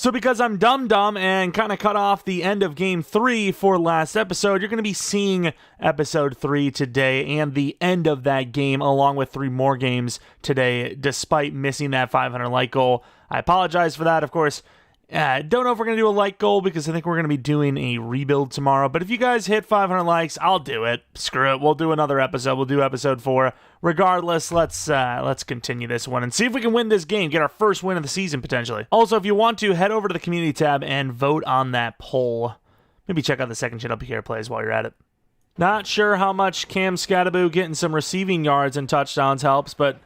So because I'm dumb and kind of cut off the end of Game 3 for last episode, you're going to be seeing Episode 3 today and the end of that game along with 3 more games today, despite missing that 500 like goal. I apologize for that, of course. Don't know if we're going to do a like goal because I think we're going to be doing a rebuild tomorrow. But if you guys hit 500 likes, I'll do it. Screw it. We'll do another episode. We'll do episode 4. Regardless, let's continue this one and see if we can win this game. Get our first win of the season, potentially. Also, if you want to, head over to the community tab and vote on that poll. Maybe check out the second channel PK plays while you're at it. Not sure how much Cam Scattaboo getting some receiving yards and touchdowns helps, but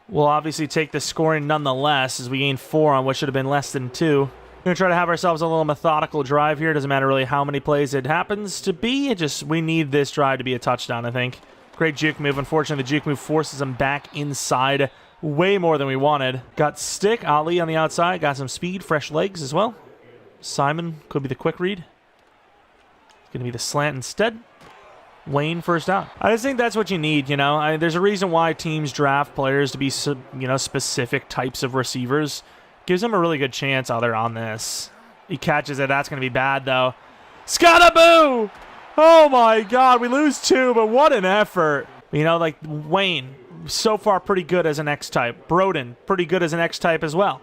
we'll obviously take the scoring nonetheless as we gain 4 on what should have been less than 2. We're going to try to have ourselves a little methodical drive here. Doesn't matter really how many plays it happens to be. We need this drive to be a touchdown, I think. Great juke move. Unfortunately, the juke move forces him back inside way more than we wanted. Got stick. Ali on the outside. Got some speed. Fresh legs as well. Simon could be the quick read. It's going to be the slant instead. Wayne first down. I just think that's what you need, you know. There's a reason why teams draft players to be, specific types of receivers. Gives them a really good chance. Oh, they're on this. He catches it. That's going to be bad, though. Scattaboo! Oh, my God. We lose 2, but what an effort. You know, like Wayne, so far pretty good as an X-type. Broden, pretty good as an X-type as well.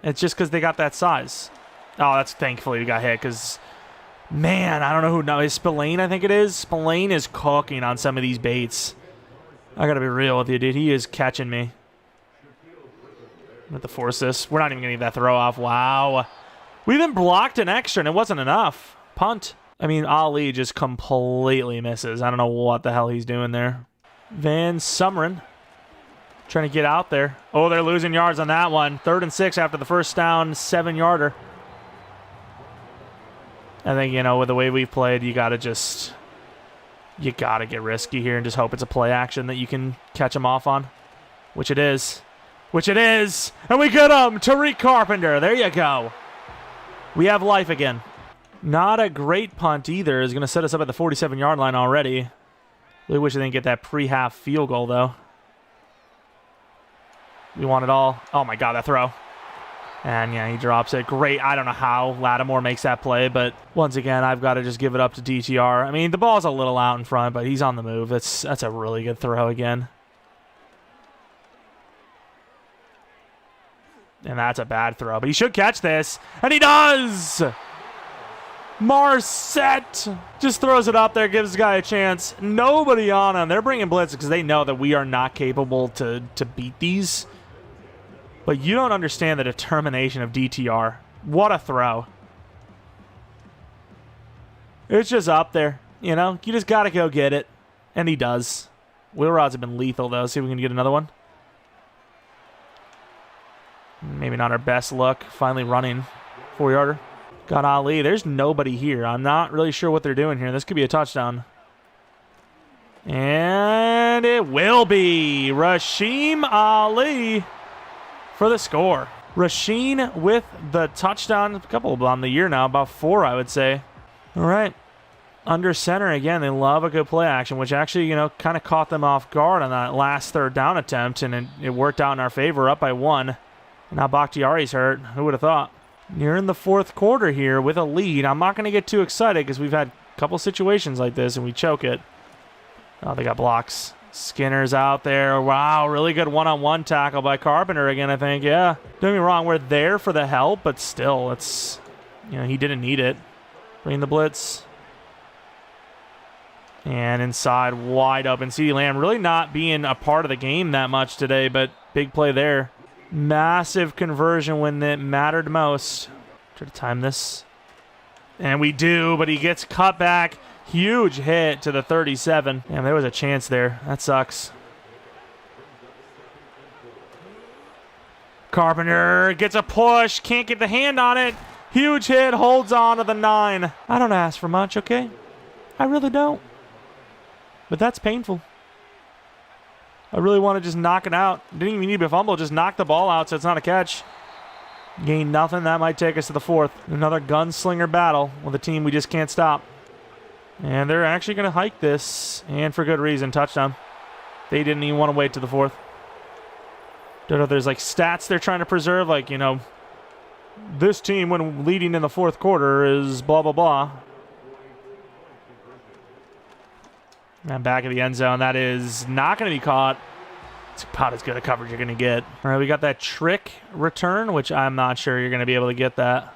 It's just because they got that size. Oh, that's thankfully we got hit because... Man, I don't know who now. Is Spillane, I think it is. Spillane is cooking on some of these baits. I gotta be real with you, dude. He is catching me. With the force this. We're not even gonna get that throw off. Wow. We even blocked an extra and it wasn't enough. Punt. I mean, Ali just completely misses. I don't know what the hell he's doing there. Van Sumeren trying to get out there. Oh, they're losing yards on that one. 3rd and 6 after the first down, 7-yarder. I think, you know, with the way we've played, you got to get risky here and just hope it's a play action that you can catch them off on, which it is. And we get him, Tariq Carpenter. There you go. We have life again. Not a great punt either. Is going to set us up at the 47-yard line already. Really wish I didn't get that pre-half field goal, though. We want it all. Oh, my God, that throw. And, yeah, he drops it. Great. I don't know how Lattimore makes that play, but once again, I've got to just give it up to DTR. I mean, the ball's a little out in front, but he's on the move. That's a really good throw again. And that's a bad throw, but he should catch this. And he does! Marset just throws it up there, gives the guy a chance. Nobody on him. They're bringing blitz because they know that we are not capable to beat these. But you don't understand the determination of DTR. What a throw. It's just up there. You know, you just got to go get it. And he does. Wheel rods have been lethal, though. See if we can get another one. Maybe not our best look. Finally running. 4-yarder. Got Ali. There's nobody here. I'm not really sure what they're doing here. This could be a touchdown. And it will be Rasheem Ali for the score. Rasheen with the touchdown. A couple on the year now. About 4, I would say. All right. Under center again. They love a good play action, which actually, you know, kind of caught them off guard on that last 3rd down attempt, and it worked out in our favor, up by 1. Now Bakhtiari's hurt. Who would have thought? You're in the 4th quarter here with a lead. I'm not going to get too excited because we've had a couple situations like this, and we choke it. Oh, they got blocks. Skinner's out there. Wow, really good one-on-one tackle by Carpenter again, I think. Yeah, don't get me wrong, we're there for the help, but still, it's, you know, he didn't need it. Bring the blitz. And inside, wide open. CeeDee Lamb really not being a part of the game that much today, but big play there. Massive conversion when it mattered most. Try to time this. And we do, but he gets cut back. Huge hit to the 37. Damn, there was a chance there. That sucks. Carpenter gets a push. Can't get the hand on it. Huge hit. Holds on to the 9. I don't ask for much, okay? I really don't. But that's painful. I really want to just knock it out. Didn't even need to be a fumble. Just knock the ball out so it's not a catch. Gain nothing. That might take us to the 4th. Another gunslinger battle with a team we just can't stop. And they're actually going to hike this, and for good reason. Touchdown. They didn't even want to wait to the 4th. Don't know if there's like stats they're trying to preserve, like, you know, this team, when leading in the fourth quarter, is blah, blah, blah. And back of the end zone. That is not going to be caught. It's about as good a coverage you're going to get. All right, we got that trick return, which I'm not sure you're going to be able to get that.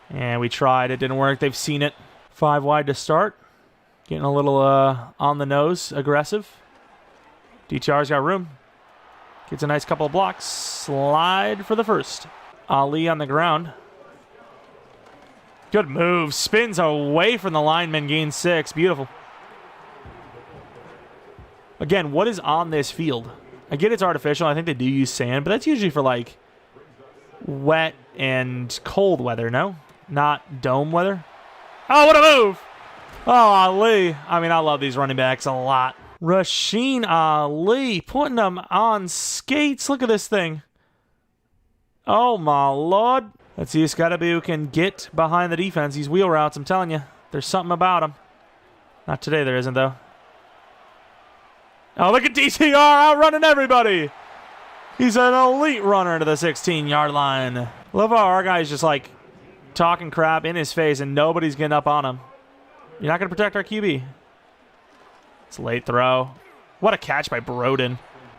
And we tried. It didn't work. They've seen it. 5 wide to start. Getting a little on the nose, aggressive. DTR's got room. Gets a nice couple of blocks. Slide for the first. Ali on the ground. Good move. Spins away from the lineman. Gains 6. Beautiful. Again, what is on this field? I get it's artificial. I think they do use sand, but that's usually for, like, wet and cold weather, no? Not dome weather. Oh, what a move! Oh, Ali. I mean, I love these running backs a lot. Rasheen Ali putting them on skates. Look at this thing. Oh, my Lord. Let's see if Scottaboo can get behind the defense. These wheel routes, I'm telling you, there's something about them. Not today, there isn't, though. Oh, look at DTR outrunning everybody. He's an elite runner to the 16-yard line. Love how our guy's just, like, talking crap in his face, and nobody's getting up on him. You're not going to protect our QB. It's a late throw. What a catch by Broden.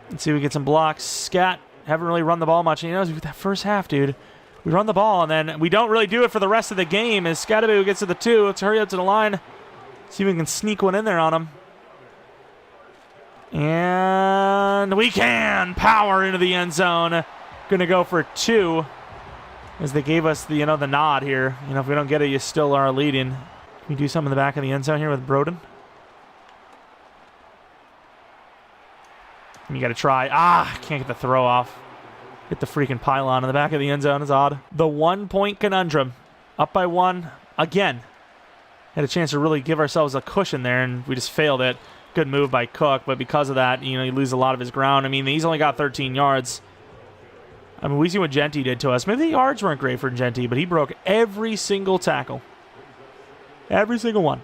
Let's see if we get some blocks. Scat, haven't really run the ball much. You know, that first half, dude, we run the ball, and then we don't really do it for the rest of the game. As Scattaboo gets to the 2, let's hurry up to the line. See if we can sneak one in there on him. And we can power into the end zone. Going to go for 2 as they gave us the, the nod here. If we don't get it, you still are leading. Can we do something in the back of the end zone here with Broden? And you got to try. Can't get the throw off. Hit the freaking pylon in the back of the end zone. Is odd. The 1-point conundrum. Up by 1 again. Had a chance to really give ourselves a cushion there, and we just failed it. Good move by Cook, but because of that, you lose a lot of his ground. I mean, he's only got 13 yards. I mean, we see what Genty did to us. Maybe the yards weren't great for Genty, but he broke every single tackle. Every single one.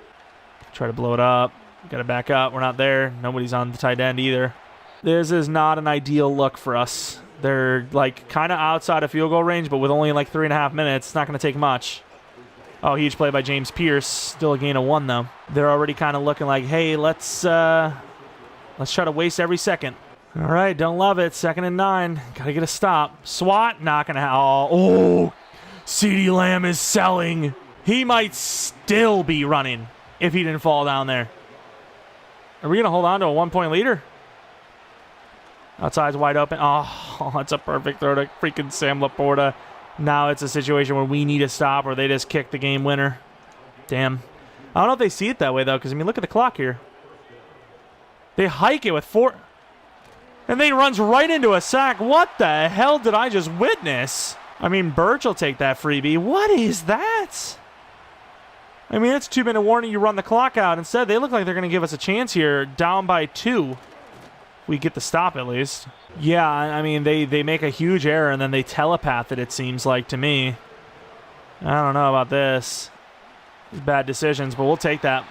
Try to blow it up. Got to back up. We're not there. Nobody's on the tight end either. This is not an ideal look for us. They're, like, kind of outside of field goal range, but with only, like, 3.5 minutes, it's not going to take much. Oh, huge play by James Pierce. Still a gain of 1, though. They're already kind of looking like, hey, let's try to waste every second. All right, don't love it. 2nd and 9. Got to get a stop. Swat, not going to oh, CeeDee Lamb is selling. He might still be running if he didn't fall down there. Are we going to hold on to a 1-point leader? Outside's wide open. Oh, that's a perfect throw to freaking Sam Laporta. Now it's a situation where we need a stop or they just kick the game winner. Damn. I don't know if they see it that way, though, because, I mean, look at the clock here. They hike it with 4. And then he runs right into a sack. What the hell did I just witness? I mean, Birch will take that freebie. What is that? I mean, it's a 2-minute warning. You run the clock out. Instead, they look like they're going to give us a chance here. Down by 2. We get the stop, at least. Yeah, I mean, they make a huge error, and then they telepath it seems like, to me. I don't know about this. Bad decisions, but we'll take that.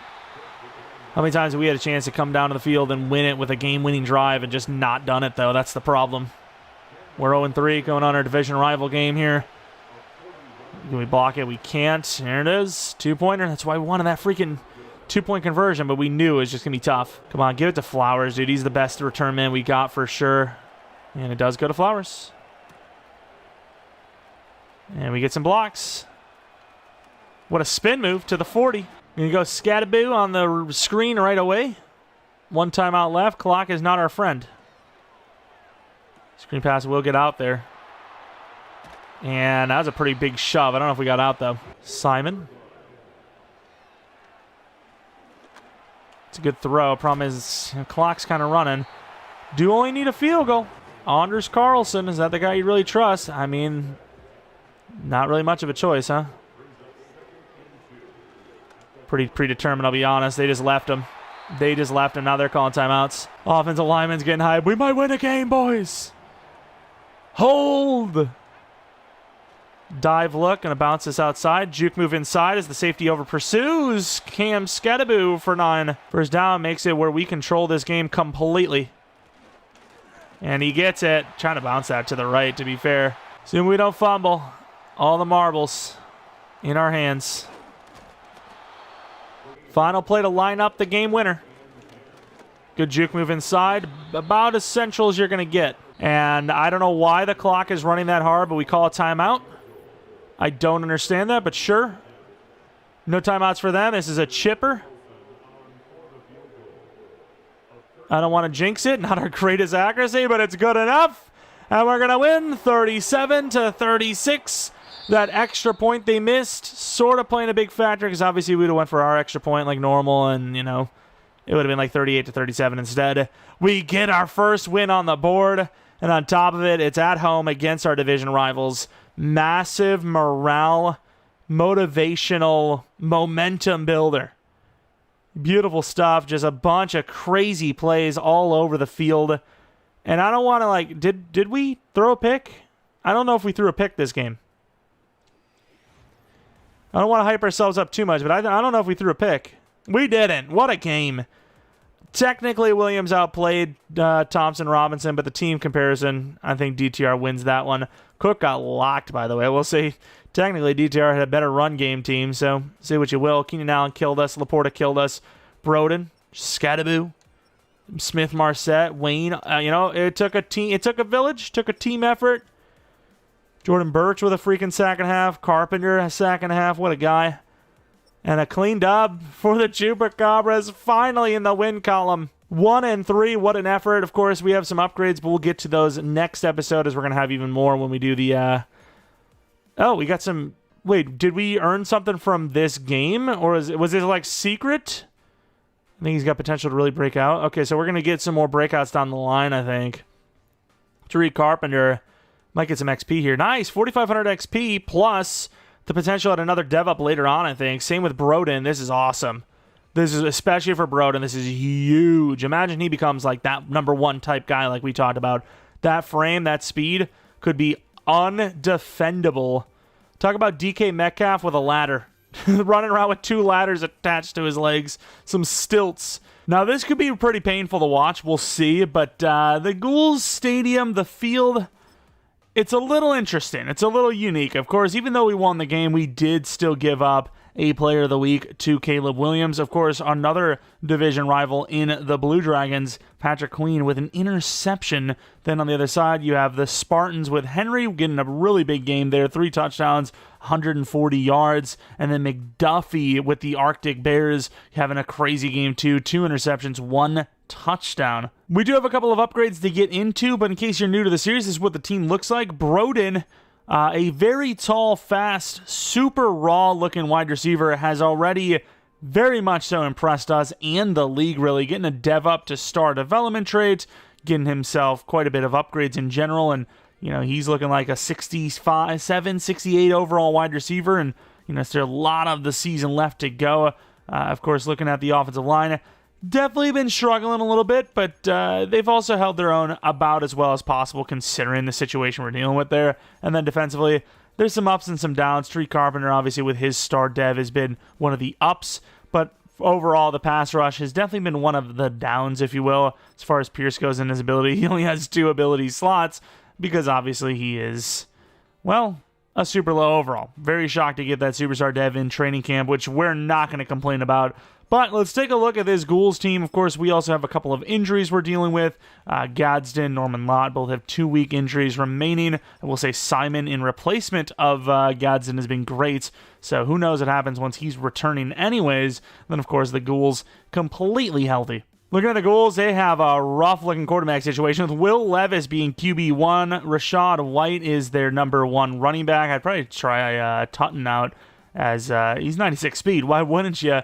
How many times have we had a chance to come down to the field and win it with a game-winning drive and just not done it, though? That's the problem. We're 0-3 going on our division rival game here. Can we block it? We can't. There it is. 2-pointer. That's why we wanted that freaking 2-point conversion, but we knew it was just going to be tough. Come on, give it to Flowers, dude. He's the best return man we got for sure. And it does go to Flowers. And we get some blocks. What a spin move to the 40. Going to go Scattaboo on the screen right away. 1 timeout left. Clock is not our friend. Screen pass will get out there. And that was a pretty big shove. I don't know if we got out, though. Simon. It's a good throw. Problem is, clock's kind of running. Do only need a field goal. Anders Carlson, is that the guy you really trust? I mean, not really much of a choice, huh? Pretty predetermined, I'll be honest. They just left him. Now they're calling timeouts. Offensive lineman's getting hyped. We might win a game, boys. Hold. Dive look. Going to bounce this outside. Juke move inside as the safety over pursues. Cam Scattaboo for 9. First down makes it where we control this game completely. And he gets it. Trying to bounce that to the right, to be fair. Soon we don't fumble. All the marbles in our hands. Final play to line up the game winner. Good juke move inside. About as central as you're going to get. And I don't know why the clock is running that hard, but we call a timeout. I don't understand that, but sure. No timeouts for them. This is a chipper. I don't want to jinx it. Not our greatest accuracy, but it's good enough. And we're going to win 37-36. That extra point they missed, sort of playing a big factor, because obviously we would have went for our extra point like normal, and, you know, it would have been like 38-37 instead. We get our first win on the board, and on top of it, it's at home against our division rivals. Massive morale, motivational, momentum builder. Beautiful stuff. Just a bunch of crazy plays all over the field. And I don't want to, like, did we throw a pick? I don't know if we threw a pick this game. I don't want to hype ourselves up too much, but I don't know if we threw a pick. We didn't. What a game. Technically, Williams outplayed Thompson Robinson, but the team comparison, I think DTR wins that one. Cook got locked, by the way. We'll say technically DTR had a better run game team, so say what you will. Keenan Allen killed us. Laporta killed us. Broden, Scattaboo, Smith Marset, Wayne. You know, it took a team. It took a village. Took a team effort. Jordan Birch with a freaking sack and a half. Carpenter, a sack and a half. What a guy. And a clean dub for the Chupacabras, finally in the win column. 1-3, what an effort. Of course, we have some upgrades, but we'll get to those next episode, as we're going to have even more when we do the... Oh, we got some... Wait, did we earn something from this game? Or was this like secret? I think he's got potential to really break out. Okay, so we're going to get some more breakouts down the line, I think. Tariq Carpenter might get some XP here. Nice, 4,500 XP plus the potential at another dev up later on, I think. Same with Broden. This is awesome. This is, especially for Broden, this is huge. Imagine he becomes like that number one type guy like we talked about. That frame, that speed could be undefendable. Talk about DK Metcalf with a ladder. Running around with 2 ladders attached to his legs. Some stilts. Now, this could be pretty painful to watch. We'll see. But the Ghouls Stadium, the field... It's a little interesting. It's a little unique. Of course, even though we won the game, we did still give up a player of the week to Caleb Williams. Of course, another division rival in the Blue Dragons, Patrick Queen, with an interception. Then on the other side, you have the Spartans with Henry getting a really big game there. 3 touchdowns, 140 yards. And then McDuffie with the Arctic Bears having a crazy game too. 2 interceptions, 1 touchdown. We do have a couple of upgrades to get into, but in case you're new to the series, this is what the team looks like. Broden, a very tall, fast, super raw-looking wide receiver, has already very much so impressed us and the league, really. Getting a dev up to star development trait, getting himself quite a bit of upgrades in general, and, you know, he's looking like a 65, 68 overall wide receiver, and, you know, there's a lot of the season left to go. Of course, looking at the offensive line, definitely been struggling a little bit, but they've also held their own about as well as possible considering the situation we're dealing with there. And then defensively, there's some ups and some downs. Tree Carpenter, obviously, with his star dev, has been one of the ups, but overall, the pass rush has definitely been one of the downs, if you will, as far as Pierce goes in his ability. He only has 2 ability slots because obviously he is, well, a super low overall. Very shocked to get that superstar dev in training camp, which we're not going to complain about. But let's take a look at this Ghouls team. Of course, we also have a couple of injuries we're dealing with. Gadsden, Norman Lott both have 2-week injuries remaining. I will say Simon, in replacement of Gadsden, has been great. So who knows what happens once he's returning anyways. Then, of course, the Ghouls completely healthy. Looking at the Ghouls, they have a rough-looking quarterback situation with Will Levis being QB1. Rashad White is their number 1 running back. I'd probably try Tutton out as he's 96 speed. Why wouldn't you?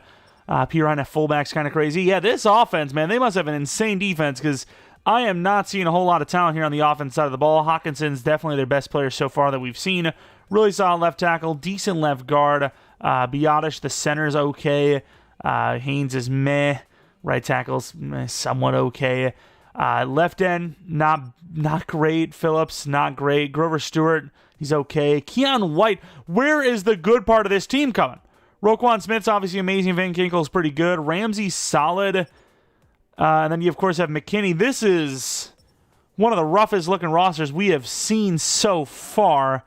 Pirine at fullback's kind of crazy. Yeah, this offense, man, they must have an insane defense because I am not seeing a whole lot of talent here on the offense side of the ball. Hawkinson's definitely their best player so far that we've seen. Really solid left tackle, decent left guard. Biotish, the center's okay. Haynes is meh. Right tackle's somewhat okay. Left end, not great. Phillips, not great. Grover Stewart, he's okay. Keon White, where is the good part of this team coming? Roquan Smith's obviously amazing. Van Kinkel's pretty good. Ramsey's solid. And then you, of course, have McKinney. This is one of the roughest looking rosters we have seen so far.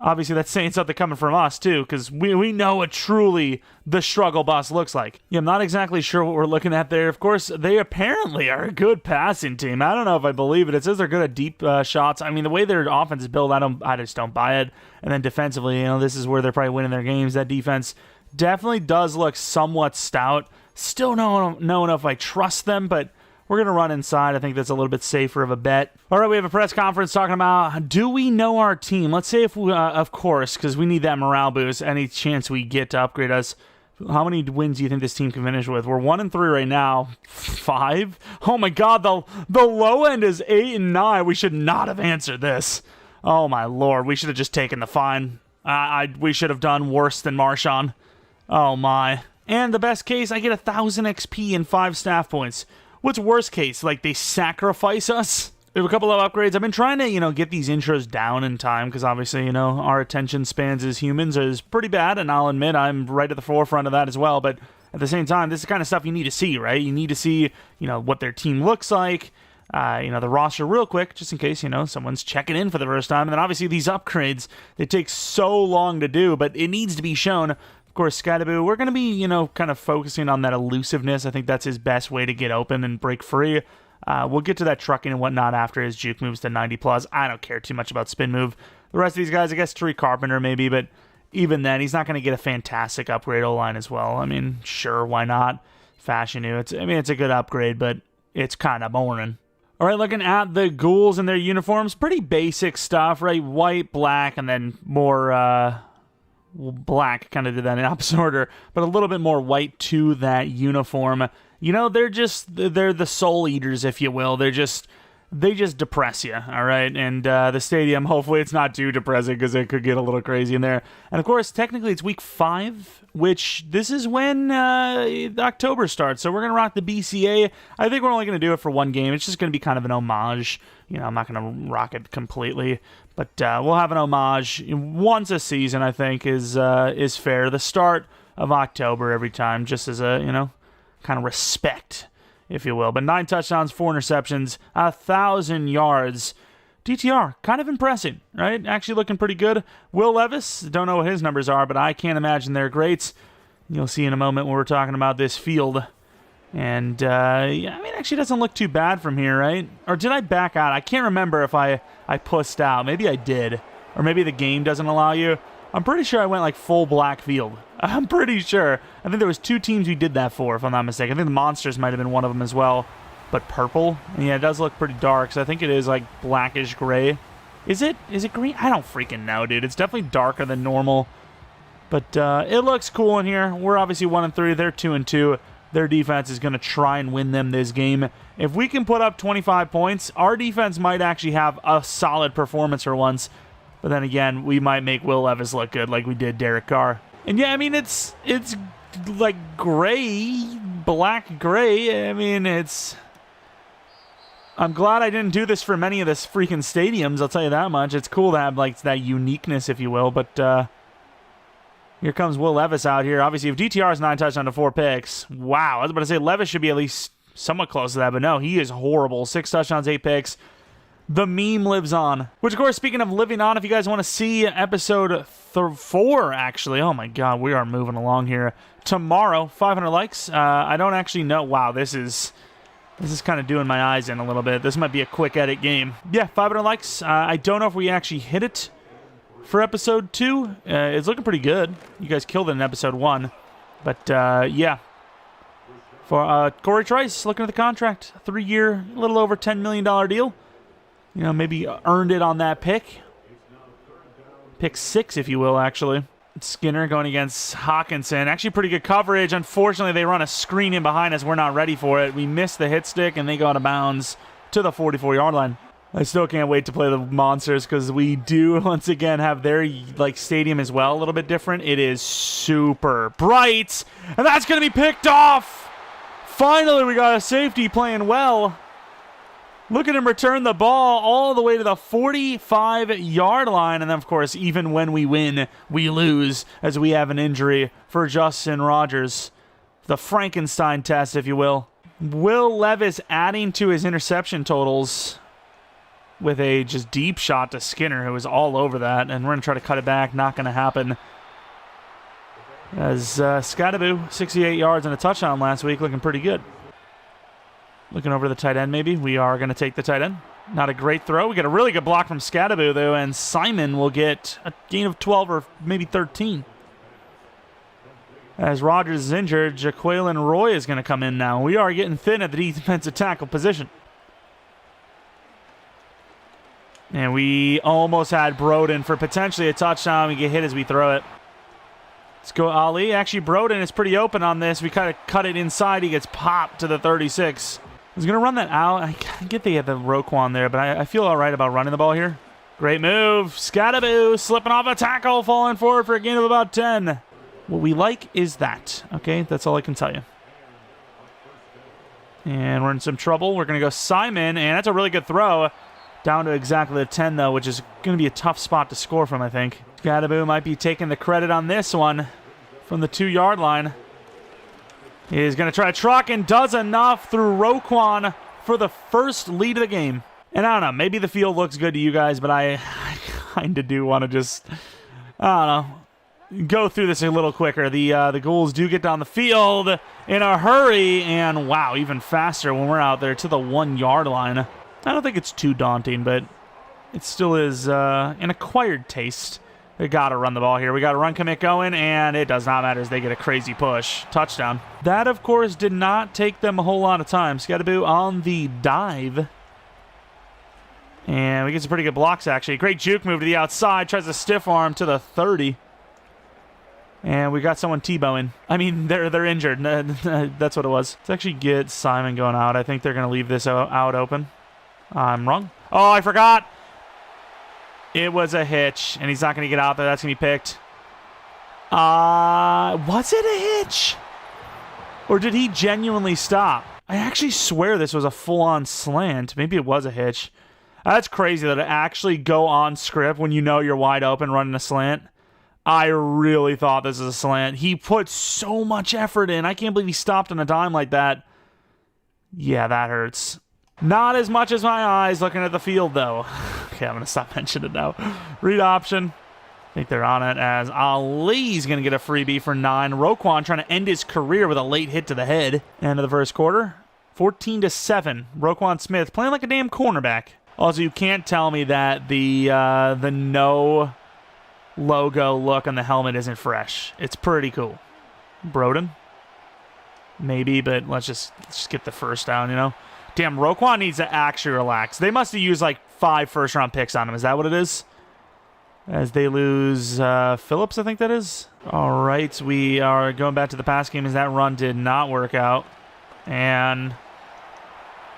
Obviously, that's saying something coming from us, too, because we know what truly the struggle bus looks like. Yeah, I'm not exactly sure what we're looking at there. Of course, they apparently are a good passing team. I don't know if I believe it. It says they're good at deep shots. I mean, the way their offense is built, I just don't buy it. And then defensively, this is where they're probably winning their games. That defense definitely does look somewhat stout. Still don't know if I trust them, but we're going to run inside. I think that's a little bit safer of a bet. All right, we have a press conference talking about, do we know our team? Let's say if we, of course, because we need that morale boost, any chance we get to upgrade us. How many wins do you think this team can finish with? We're 1-3 right now. 5? Oh my God, the low end is 8 and 9. We should not have answered this. Oh my Lord, we should have just taken the fine. We should have done worse than Marshawn. Oh my. And the best case, I get 1,000 XP and 5 staff points. What's worst case? Like, they sacrifice us? We have a couple of upgrades. I've been trying to, get these intros down in time because obviously, our attention spans as humans is pretty bad, and I'll admit I'm right at the forefront of that as well, but at the same time, this is the kind of stuff you need to see, right? You need to see, what their team looks like, the roster real quick, just in case, someone's checking in for the first time, and then obviously these upgrades, they take so long to do, but it needs to be shown. Of course, Skydaboo, we're going to be, kind of focusing on that elusiveness. I think that's his best way to get open and break free. We'll get to that trucking and whatnot after his juke moves to 90+. I don't care too much about spin move. The rest of these guys, I guess Tariq Carpenter maybe, but even then, he's not going to get a fantastic upgrade O-line as well. I mean, sure, why not? Fashion new. It's a good upgrade, but it's kind of boring. All right, looking at the Ghouls and their uniforms, pretty basic stuff, right? White, black, and then more... black, kind of did that in opposite order, but a little bit more white to that uniform. They're the soul eaters, if you will. They just depress you, all right? And the stadium, hopefully it's not too depressing because it could get a little crazy in there. And of course, technically it's week 5, which this is when October starts. So we're going to rock the BCA. I think we're only going to do it for one game. It's just going to be kind of an homage. I'm not going to rock it completely. But we'll have an homage once a season, I think, is fair. The start of October every time, just as a, kind of respect, if you will. But 9 touchdowns, 4 interceptions, 1,000 yards. DTR, kind of impressive, right? Actually looking pretty good. Will Levis, don't know what his numbers are, but I can't imagine they're great. You'll see in a moment when we're talking about this field. And, actually doesn't look too bad from here, right? Or did I back out? I can't remember if I pussed out. Maybe I did. Or maybe the game doesn't allow you. I'm pretty sure I went like full black field. I'm pretty sure. I think there was 2 teams we did that for, if I'm not mistaken. I think the Monsters might have been one of them as well. But purple? Yeah, it does look pretty dark, so I think it is like blackish gray. Is it green? I don't freaking know, dude. It's definitely darker than normal. But it looks cool in here. We're obviously 1-3. They're 2-2. Their defense is going to try and win them this game. If we can put up 25 points, our defense might actually have a solid performance for once. But then again, we might make Will Levis look good like we did Derek Carr. And yeah, it's like gray, black gray. I'm glad I didn't do this for many of this freaking stadiums, I'll tell you that much. It's cool to have like that uniqueness, if you will, but here comes Will Levis out here. Obviously, if DTR is 9 touchdowns to 4 picks, wow. I was about to say Levis should be at least somewhat close to that, but no, he is horrible. 6 touchdowns, 8 picks. The meme lives on. Which, of course, speaking of living on, if you guys want to see episode 4, actually. Oh, my God, we are moving along here. Tomorrow, 500 likes. I don't actually know. Wow, this is kind of doing my eyes in a little bit. This might be a quick edit game. Yeah, 500 likes. I don't know if we actually hit it for episode 2. It's looking pretty good. You guys killed it in episode 1. But, yeah. For Corey Trice, looking at the contract. 3-year, a little over $10 million deal. Maybe earned it on that pick. Pick 6, if you will, actually. Skinner going against Hawkinson. Actually pretty good coverage. Unfortunately, they run a screen in behind us. We're not ready for it. We missed the hit stick, and they go out of bounds to the 44-yard line. I still can't wait to play the Monsters because we do, once again, have their stadium as well, a little bit different. It is super bright, and that's going to be picked off. Finally, we got a safety playing well. Look at him return the ball all the way to the 45-yard line. And then, of course, even when we win, we lose as we have an injury for Justin Rogers. The Frankenstein test, if you will. Will Levis adding to his interception totals. with a just deep shot to Skinner, who was all over that, and we're going to try to cut it back. Not going to happen. As Scadaboo, 68 yards and a touchdown last week, looking pretty good. Looking over the tight end, maybe. We are going to take the tight end. Not a great throw. We get a really good block from Scadaboo, though, and Simon will get a gain of 12 or maybe 13. As Rogers is injured, Jaquelin Roy is going to come in now. We are getting thin at the defensive tackle position. And we almost had Broden for potentially a touchdown. We get hit as we throw it. Let's go Ali. Actually, Broden is pretty open on this. We kind of cut it inside. He gets popped to the 36. I was going to run that out. I get they had the Roquan there, but I feel all right about running the ball here. Great move. Scadaboo slipping off a tackle, falling forward for a gain of about 10. What we like is that. Okay, that's all I can tell you. And we're in some trouble. We're going to go Simon, and that's a really good throw. Down to exactly the 10, though, which is going to be a tough spot to score from, I think. Scadaboo might be taking the credit on this one from the 2-yard line. He's going to try to truck and does enough through Roquan for the first lead of the game. And I don't know, maybe the field looks good to you guys, but I kind of do want to just, I don't know, go through this a little quicker. The Ghouls do get down the field in a hurry, and wow, even faster when we're out there to the 1-yard line. I don't think it's too daunting, but it still is an acquired taste. We got to run the ball here. We got a run commit going, and it does not matter as they get a crazy push. Touchdown. That, of course, did not take them a whole lot of time. Scadaboo on the dive. And we get some pretty good blocks, actually. Great juke move to the outside. Tries to stiff arm to the 30. And we got someone T-bowing. I mean, they're injured. That's what it was. Let's actually get Simon going out. I think they're going to leave this out open. I'm wrong. Oh, I forgot. It was a hitch, and he's not going to get out there. That's going to be picked. Was it a hitch? Or did he genuinely stop? I actually swear this was a full-on slant. Maybe it was a hitch. That's crazy that it actually go on script when you know you're wide open running a slant. I really thought this was a slant. He put so much effort in. I can't believe he stopped on a dime like that. Yeah, that hurts. Not as much as my eyes looking at the field, though. Okay, I'm going to stop mentioning it now. Read option. I think they're on it as Ali's going to get a freebie for 9. Roquan trying to end his career with a late hit to the head. End of the first quarter. 14-7. Roquan Smith playing like a damn cornerback. Also, you can't tell me that the no logo look on the helmet isn't fresh. It's pretty cool. Broden? Maybe, but let's just get the first down, you know? Damn, Roquan needs to actually relax. They must have used like 5 first-round picks on him. Is that what it is? As they lose Phillips, I think that is. All right, we are going back to the pass game as that run did not work out. And...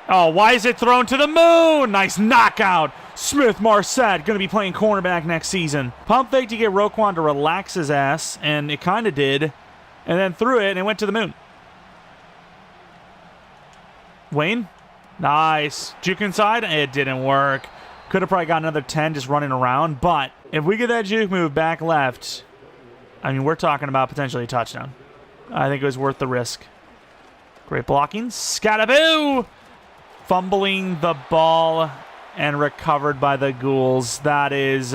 oh, why is it thrown to the moon? Nice knockout. Smith Marset going to be playing cornerback next season. Pump fake to get Roquan to relax his ass, and it kind of did. And then threw it, and it went to the moon. Wayne? Nice. Juke inside. It didn't work. Could have probably got another 10 just running around. But if we get that juke move back left, I mean, we're talking about potentially a touchdown. I think it was worth the risk. Great blocking. Scadaboo! Fumbling the ball and recovered by the Ghouls. That is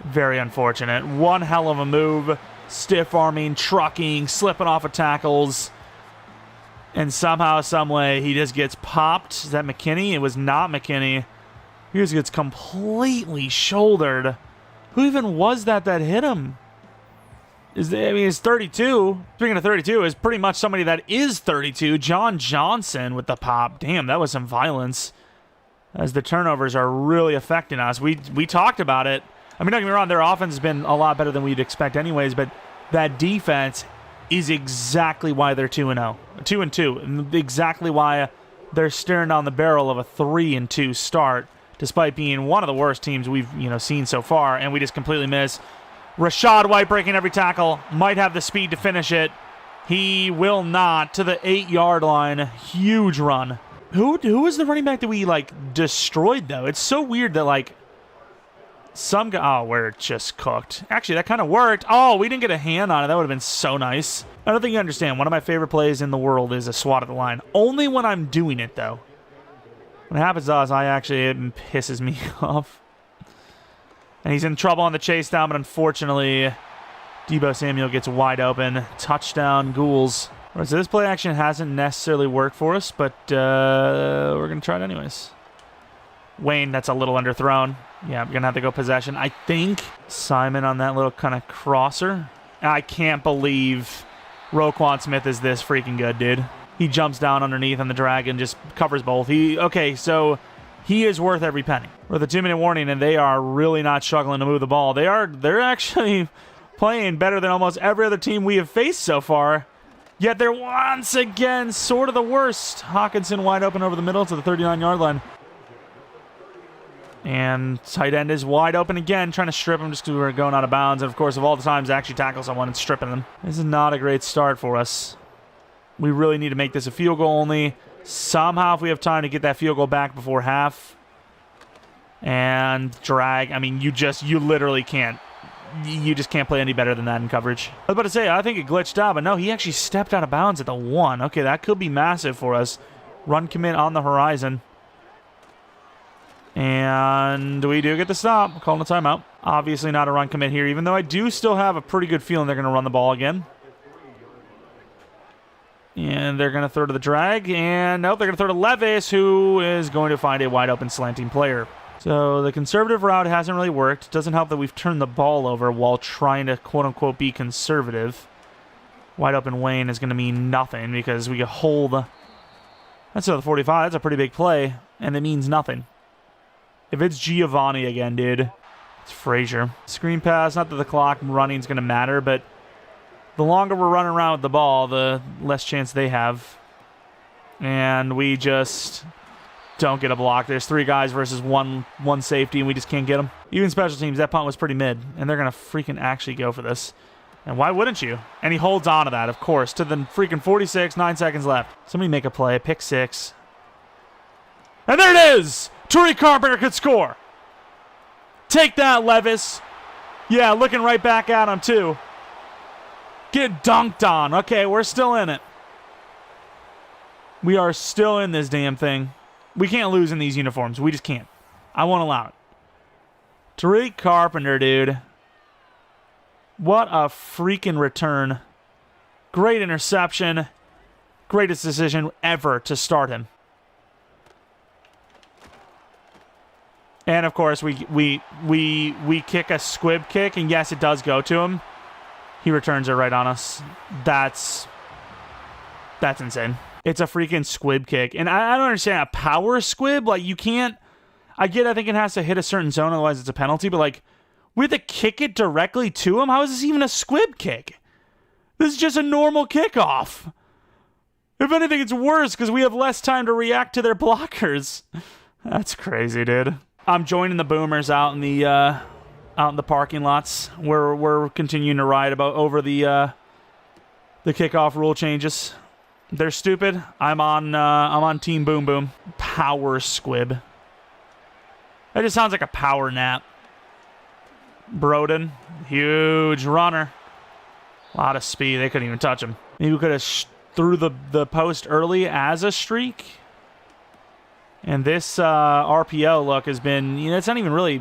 very unfortunate. One hell of a move. Stiff arming, trucking, slipping off of tackles. And somehow, some way, he just gets popped. Is that McKinney? It was not McKinney. He just gets completely shouldered. Who even was that hit him? It's 32. Speaking of 32, is pretty much somebody that is 32. John Johnson with the pop. Damn, that was some violence. As the turnovers are really affecting us. We talked about it. I mean, don't get me wrong, their offense has been a lot better than we'd expect anyways, but that defense is exactly why they're 2-0. 2-2. And exactly why they're staring down the barrel of a 3-2 start, despite being one of the worst teams we've seen so far, and we just completely miss. Rashad White breaking every tackle. Might have the speed to finish it. He will not. To the 8-yard line. Huge run. Who was the running back that we, destroyed, though? It's so weird that, some guy... oh, we're just cooked. Actually, that kind of worked. Oh, we didn't get a hand on it. That would have been so nice. I don't think you understand. One of my favorite plays in the world is a swat at the line. Only when I'm doing it, though. When it happens to us, it pisses me off. And he's in trouble on the chase down, but unfortunately, Deebo Samuel gets wide open. Touchdown, Ghouls. All right, so this play action hasn't necessarily worked for us, but we're going to try it anyways. Wayne, that's a little underthrown. Yeah, I'm going to have to go possession. I think Simon on that little kind of crosser. I can't believe Roquan Smith is this freaking good, dude. He jumps down underneath on the drag and just covers both. Okay, so he is worth every penny. With a 2-minute warning, and they are really not struggling to move the ball. They're actually playing better than almost every other team we have faced so far. Yet they're once again sort of the worst. Hawkinson wide open over the middle to the 39-yard line. And tight end is wide open again, trying to strip him just because we're going out of bounds. And, of course, of all the times to actually tackle someone and stripping them. This is not a great start for us. We really need to make this a field goal only. Somehow, if we have time to get that field goal back before half. And drag. I mean, you literally can't. You just can't play any better than that in coverage. I was about to say, I think it glitched out, but no, he actually stepped out of bounds at the 1. Okay, that could be massive for us. Run commit on the horizon. And we do get the stop. Calling a timeout. Obviously not a run commit here, even though I do still have a pretty good feeling they're going to run the ball again. And they're going to throw to the drag. And nope, they're going to throw to Levis, who is going to find a wide open slanting player. So the conservative route hasn't really worked. It doesn't help that we've turned the ball over while trying to quote-unquote be conservative. Wide open Wayne is going to mean nothing because we can hold. That's to the 45. That's a pretty big play, and it means nothing. If it's Giovanni again, dude, it's Frazier. Screen pass, not that the clock running is going to matter, but the longer we're running around with the ball, the less chance they have. And we just don't get a block. There's 3 guys versus one safety, and we just can't get them. Even special teams, that punt was pretty mid, and they're going to freaking actually go for this. And why wouldn't you? And he holds on to that, of course, to the freaking 46, 9 seconds left. Somebody make a play, pick 6. And there it is! Tariq Carpenter could score. Take that, Levis. Yeah, looking right back at him, too. Get dunked on. Okay, we're still in it. We are still in this damn thing. We can't lose in these uniforms. We just can't. I won't allow it. Tariq Carpenter, dude. What a freaking return. Great interception. Greatest decision ever to start him. And, of course, we kick a squib kick, and yes, it does go to him. He returns it right on us. That's insane. It's a freaking squib kick. And I don't understand. A power squib? Like, you can't... I think it has to hit a certain zone, otherwise it's a penalty. But, like, we have to kick it directly to him? How is this even a squib kick? This is just a normal kickoff. If anything, it's worse because we have less time to react to their blockers. That's crazy, dude. I'm joining the boomers out in the parking lots. We're continuing to ride over the kickoff rule changes. They're stupid. I'm on Team Boom Boom. Power squib. That just sounds like a power nap. Broden, huge runner. A lot of speed. They couldn't even touch him. Maybe we could have threw the post early as a streak. And this RPO look has been, it's not even really,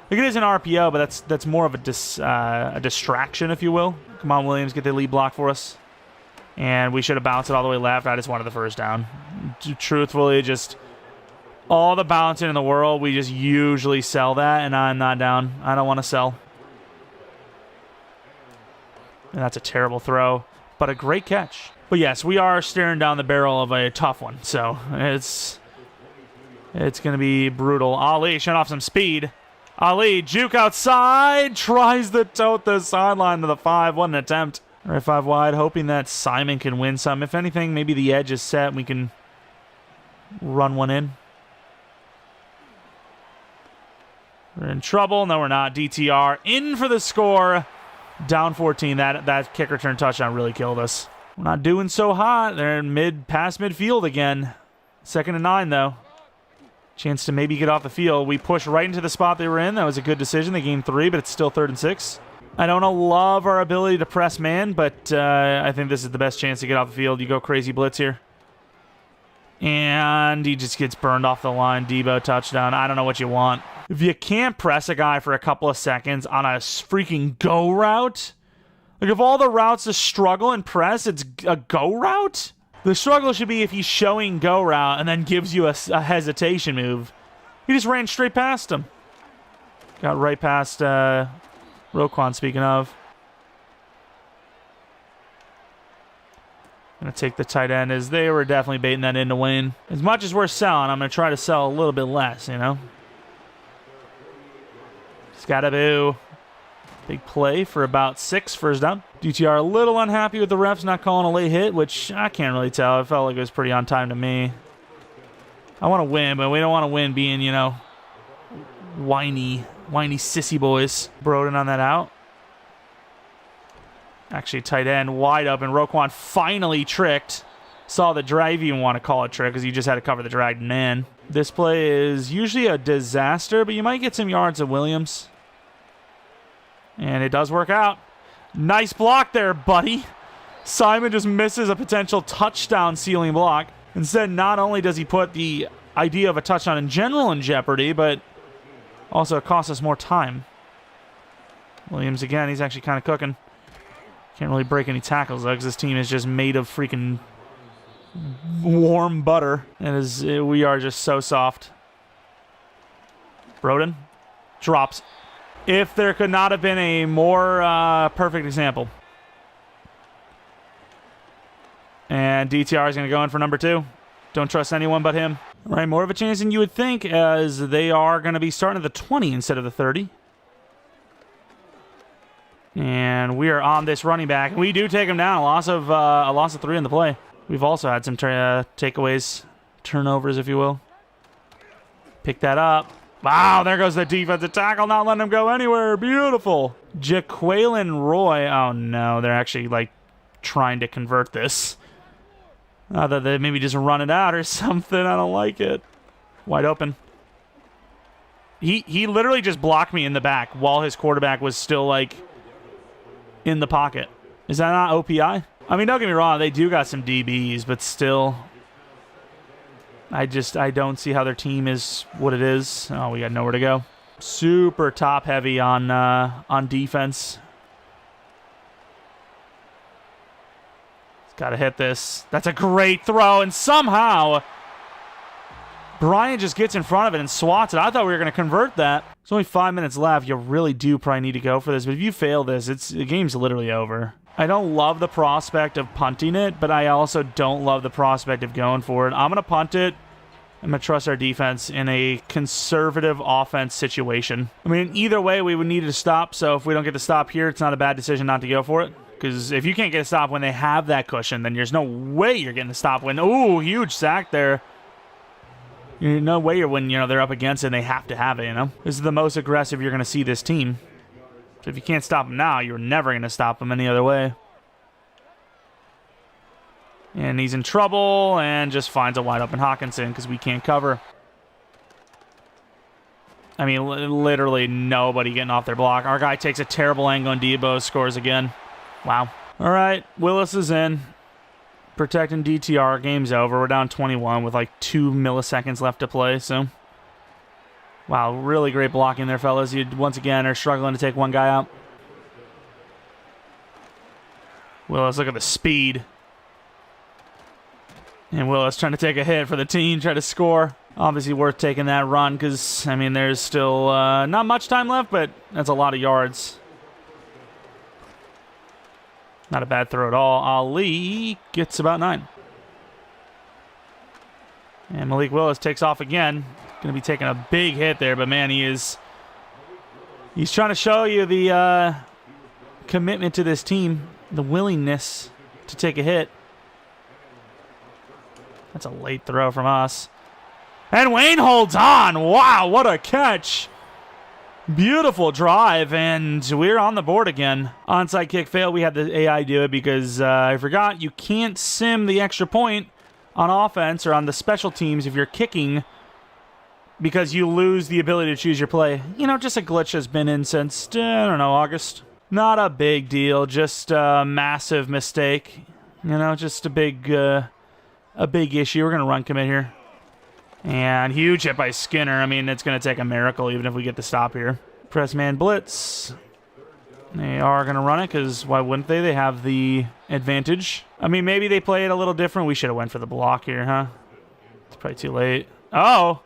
like, it is an RPO, but that's more of a distraction, if you will. Come on, Williams, get the lead block for us. And we should have bounced it all the way left. I just wanted the first down. Truthfully, just all the bouncing in the world, we just usually sell that, and I'm not down. I don't want to sell. And that's a terrible throw, but a great catch. But yes, we are staring down the barrel of a tough one, so it's going to be brutal. Ali showing off some speed. Ali, juke outside, tries to tote the sideline to the 5. What an attempt. Right 5 wide, hoping that Simon can win some. If anything, maybe the edge is set and we can run one in. We're in trouble. No, we're not. DTR in for the score. Down 14. That kick return touchdown really killed us. We're not doing so hot. They're past midfield again. 2nd and 9, though. Chance to maybe get off the field. We push right into the spot they were in. That was a good decision. They gained 3, but it's still 3rd and 6. I don't love our ability to press man, but I think this is the best chance to get off the field. You go crazy blitz here. And he just gets burned off the line. Debo touchdown. I don't know what you want. If you can't press a guy for a couple of seconds on a freaking go route, like of all the routes to struggle and press, it's a go route? The struggle should be if he's showing go route and then gives you a hesitation move. He just ran straight past him. Got right past Roquan, speaking of. Going to take the tight end, as they were definitely baiting that in to win. As much as we're selling, I'm going to try to sell a little bit less, you know? Scattaboo. Big play for about 6, first down. DTR a little unhappy with the refs not calling a late hit, which I can't really tell. It felt like it was pretty on time to me. I want to win, but we don't want to win being, you know, whiny sissy boys. Broden on that out. Actually, tight end wide open. Roquan finally tricked. Saw the drive. You even want to call it trick because you just had to cover the dragged man. This play is usually a disaster, but you might get some yards of Williams. And it does work out. Nice block there, buddy. Simon just misses a potential touchdown ceiling block. Instead, not only does he put the idea of a touchdown in general in jeopardy, but also it costs us more time. Williams again, he's actually kind of cooking. Can't really break any tackles though, because this team is just made of freaking warm butter. And we are just so soft. Broden drops. If there could not have been a more perfect example. And DTR is going to go in for number 2. Don't trust anyone but him. All right, more of a chance than you would think, as they are going to be starting at the 20 instead of the 30. And we are on this running back. We do take him down. A loss of 3 in the play. We've also had some takeaways, turnovers, if you will. Pick that up. Wow, there goes the defensive tackle, not letting him go anywhere. Beautiful. Jaquelin Roy. Oh, no. They're actually, like, trying to convert this. I thought they'd maybe just run it out or something. I don't like it. Wide open. He literally just blocked me in the back while his quarterback was still, like, in the pocket. Is that not OPI? I mean, don't get me wrong. They do got some DBs, but still... I don't see how their team is what it is. Oh, we got nowhere to go. Super top heavy on defense. It's got to hit this. That's a great throw, and somehow Brian just gets in front of it and swats it. I thought we were going to convert that. There's only 5 minutes left. You really do probably need to go for this, but if you fail this, the game's literally over. I don't love the prospect of punting it, but I also don't love the prospect of going for it. I'm going to punt it. I'm going to trust our defense in a conservative offense situation. I mean, either way, we would need to stop, so if we don't get to stop here, it's not a bad decision not to go for it. Because if you can't get a stop when they have that cushion, then there's no way you're getting a stop when... Ooh, huge sack there. There's no way you're when, they're up against it and they have to have it, This is the most aggressive you're going to see this team. So if you can't stop them now, you're never going to stop them any other way. And he's in trouble and just finds a wide open Hawkinson because we can't cover. I mean, literally nobody getting off their block. Our guy takes a terrible angle and Debo scores again. Wow. All right, Willis is in. Protecting DTR. Game's over. We're down 21 with like 2 milliseconds left to play, so... Wow, really great blocking there, fellas. You, once again, are struggling to take one guy out. Willis, look at the speed. And Willis trying to take a hit for the team, try to score. Obviously worth taking that run because, I mean, there's still not much time left, but that's a lot of yards. Not a bad throw at all. Ali gets about 9. And Malik Willis takes off again. Going to be taking a big hit there, but man, he's trying to show you the commitment to this team, the willingness to take a hit. That's a late throw from us. And Wayne holds on. Wow, what a catch. Beautiful drive, and we're on the board again. Onside kick fail. We had the AI do it because I forgot you can't sim the extra point on offense or on the special teams if you're kicking, because you lose the ability to choose your play. Just a glitch has been in since, I don't know, August. Not a big deal, just a massive mistake. Just a big a big issue. We're going to run commit here. And huge hit by Skinner. I mean, it's going to take a miracle even if we get the stop here. Press man blitz. They are going to run it because why wouldn't they? They have the advantage. I mean, maybe they play it a little different. We should have went for the block here, huh? It's probably too late. Oh!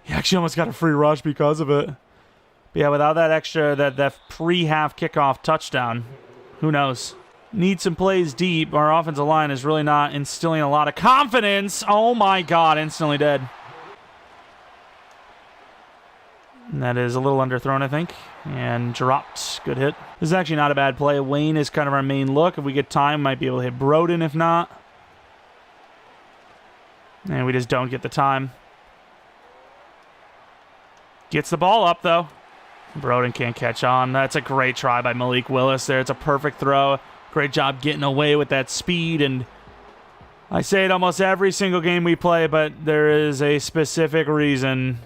He actually almost got a free rush because of it. But yeah, without that extra, that pre-half kickoff touchdown, who knows? Need some plays deep. Our offensive line is really not instilling a lot of confidence. Oh my God, instantly dead. And that is a little underthrown, I think. And dropped. Good hit. This is actually not a bad play. Wayne is kind of our main look. If we get time, might be able to hit Broden if not. And we just don't get the time. Gets the ball up, though. Broden can't catch on. That's a great try by Malik Willis there. It's a perfect throw. Great job getting away with that speed. And I say it almost every single game we play, but there is a specific reason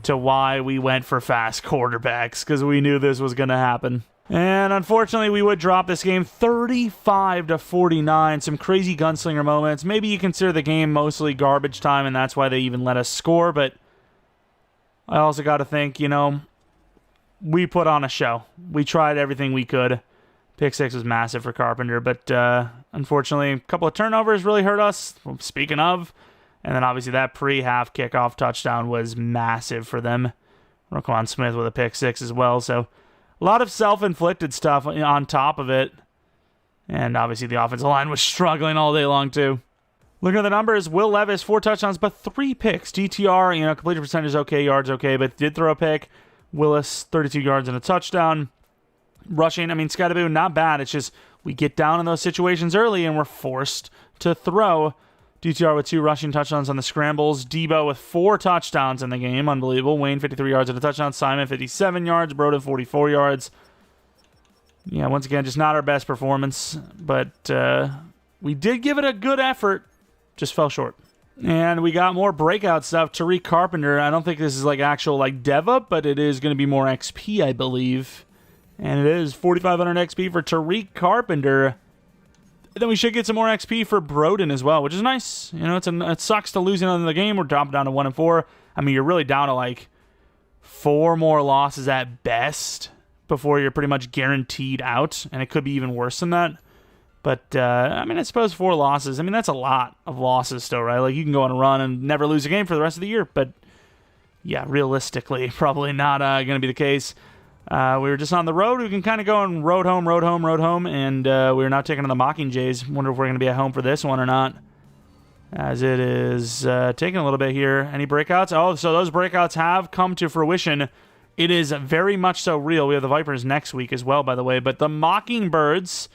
to why we went for fast quarterbacks, because we knew this was going to happen. And unfortunately, we would drop this game 35-49. Some crazy gunslinger moments. Maybe you consider the game mostly garbage time, and that's why they even let us score. But I also got to think, you know, we put on a show. We tried everything we could. Pick six was massive for Carpenter, but unfortunately, a couple of turnovers really hurt us. Speaking of, and then obviously that pre-half kickoff touchdown was massive for them. Roquan Smith with a pick six as well, so a lot of self-inflicted stuff on top of it. And obviously the offensive line was struggling all day long too. Looking at the numbers, Will Levis, 4 touchdowns, but 3 picks. DTR, you know, completion percentage is okay, yards okay, but did throw a pick. Willis, 32 yards and a touchdown. Rushing, I mean, Scottaboo, not bad. It's just we get down in those situations early and we're forced to throw. DTR with 2 rushing touchdowns on the scrambles. Debo with 4 touchdowns in the game. Unbelievable. Wayne, 53 yards and a touchdown. Simon, 57 yards. Broden, 44 yards. Yeah, once again, just not our best performance. But we did give it a good effort. Just fell short. And we got more breakout stuff. Tariq Carpenter. I don't think this is like actual like dev up, but it is going to be more XP, I believe. And it is 4,500 XP for Tariq Carpenter. Then we should get some more XP for Broden as well, which is nice. You know, it sucks to lose another game. We're dropping down to 1-4. I mean, you're really down to like 4 more losses at best before you're pretty much guaranteed out, and it could be even worse than that. But, I mean, I suppose 4 losses. I mean, that's a lot of losses still, right? Like, you can go on a run and never lose a game for the rest of the year. But, yeah, realistically, probably not going to be the case. We were just on the road. We can kind of go and road home, and we're now taking on the Mockingjays. Wonder if we're going to be at home for this one or not, as it is taking a little bit here. Any breakouts? Oh, so those breakouts have come to fruition. It is very much so real. We have the Vipers next week as well, by the way. But the Mockingbirds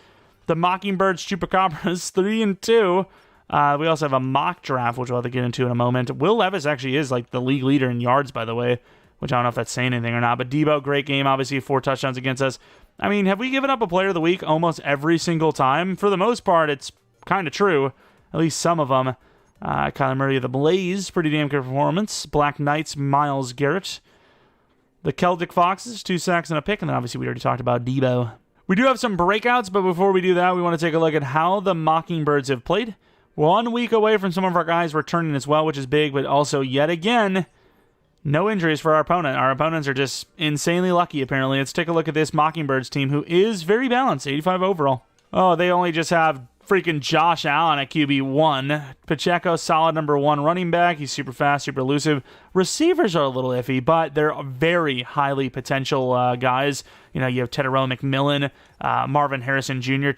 Chupacabras, 3-2. We also have a mock draft, which we'll have to get into in a moment. Will Levis actually is like the league leader in yards, by the way, which I don't know if that's saying anything or not. But Debo, great game, obviously 4 touchdowns against us. I mean, have we given up a player of the week almost every single time? For the most part, it's kind of true. At least some of them. Kyler Murray of the Blaze, pretty damn good performance. Black Knights, Myles Garrett. The Celtic Foxes, 2 sacks and a pick. And then obviously we already talked about Debo. We do have some breakouts, but before we do that, we want to take a look at how the Mockingbirds have played. We're 1 week away from some of our guys returning as well, which is big, but also yet again, no injuries for our opponent. Our opponents are just insanely lucky, apparently. Let's take a look at this Mockingbirds team, who is very balanced, 85 overall. Oh, they only just have freaking Josh Allen at QB1. Pacheco, solid number 1 running back. He's super fast, super elusive. Receivers are a little iffy, but they're very highly potential guys. You know, you have Tedero McMillan, Marvin Harrison Jr.,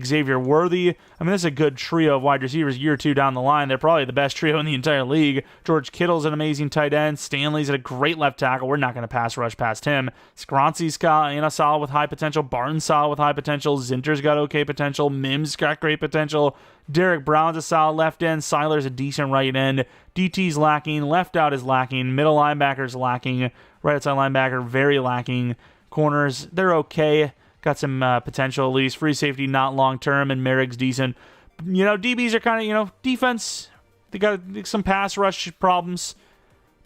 Xavier Worthy. I mean, this is a good trio of wide receivers year 2 down the line. They're probably the best trio in the entire league. George Kittle's an amazing tight end. Stanley's a great left tackle. We're not going to pass rush past him. Skroncy's got, you know, solid with high potential. Barnes solid with high potential. Zinter's got okay potential. Mims got great potential. Derek Brown's a solid left end. Seiler's a decent right end. DT's lacking. Left out is lacking. Middle linebacker's lacking. Right outside linebacker, very lacking. Corners, they're okay. Got some potential at least. Free safety, not long-term, and Merrick's decent. You know, DBs are kind of, you know, defense, they got some pass rush problems.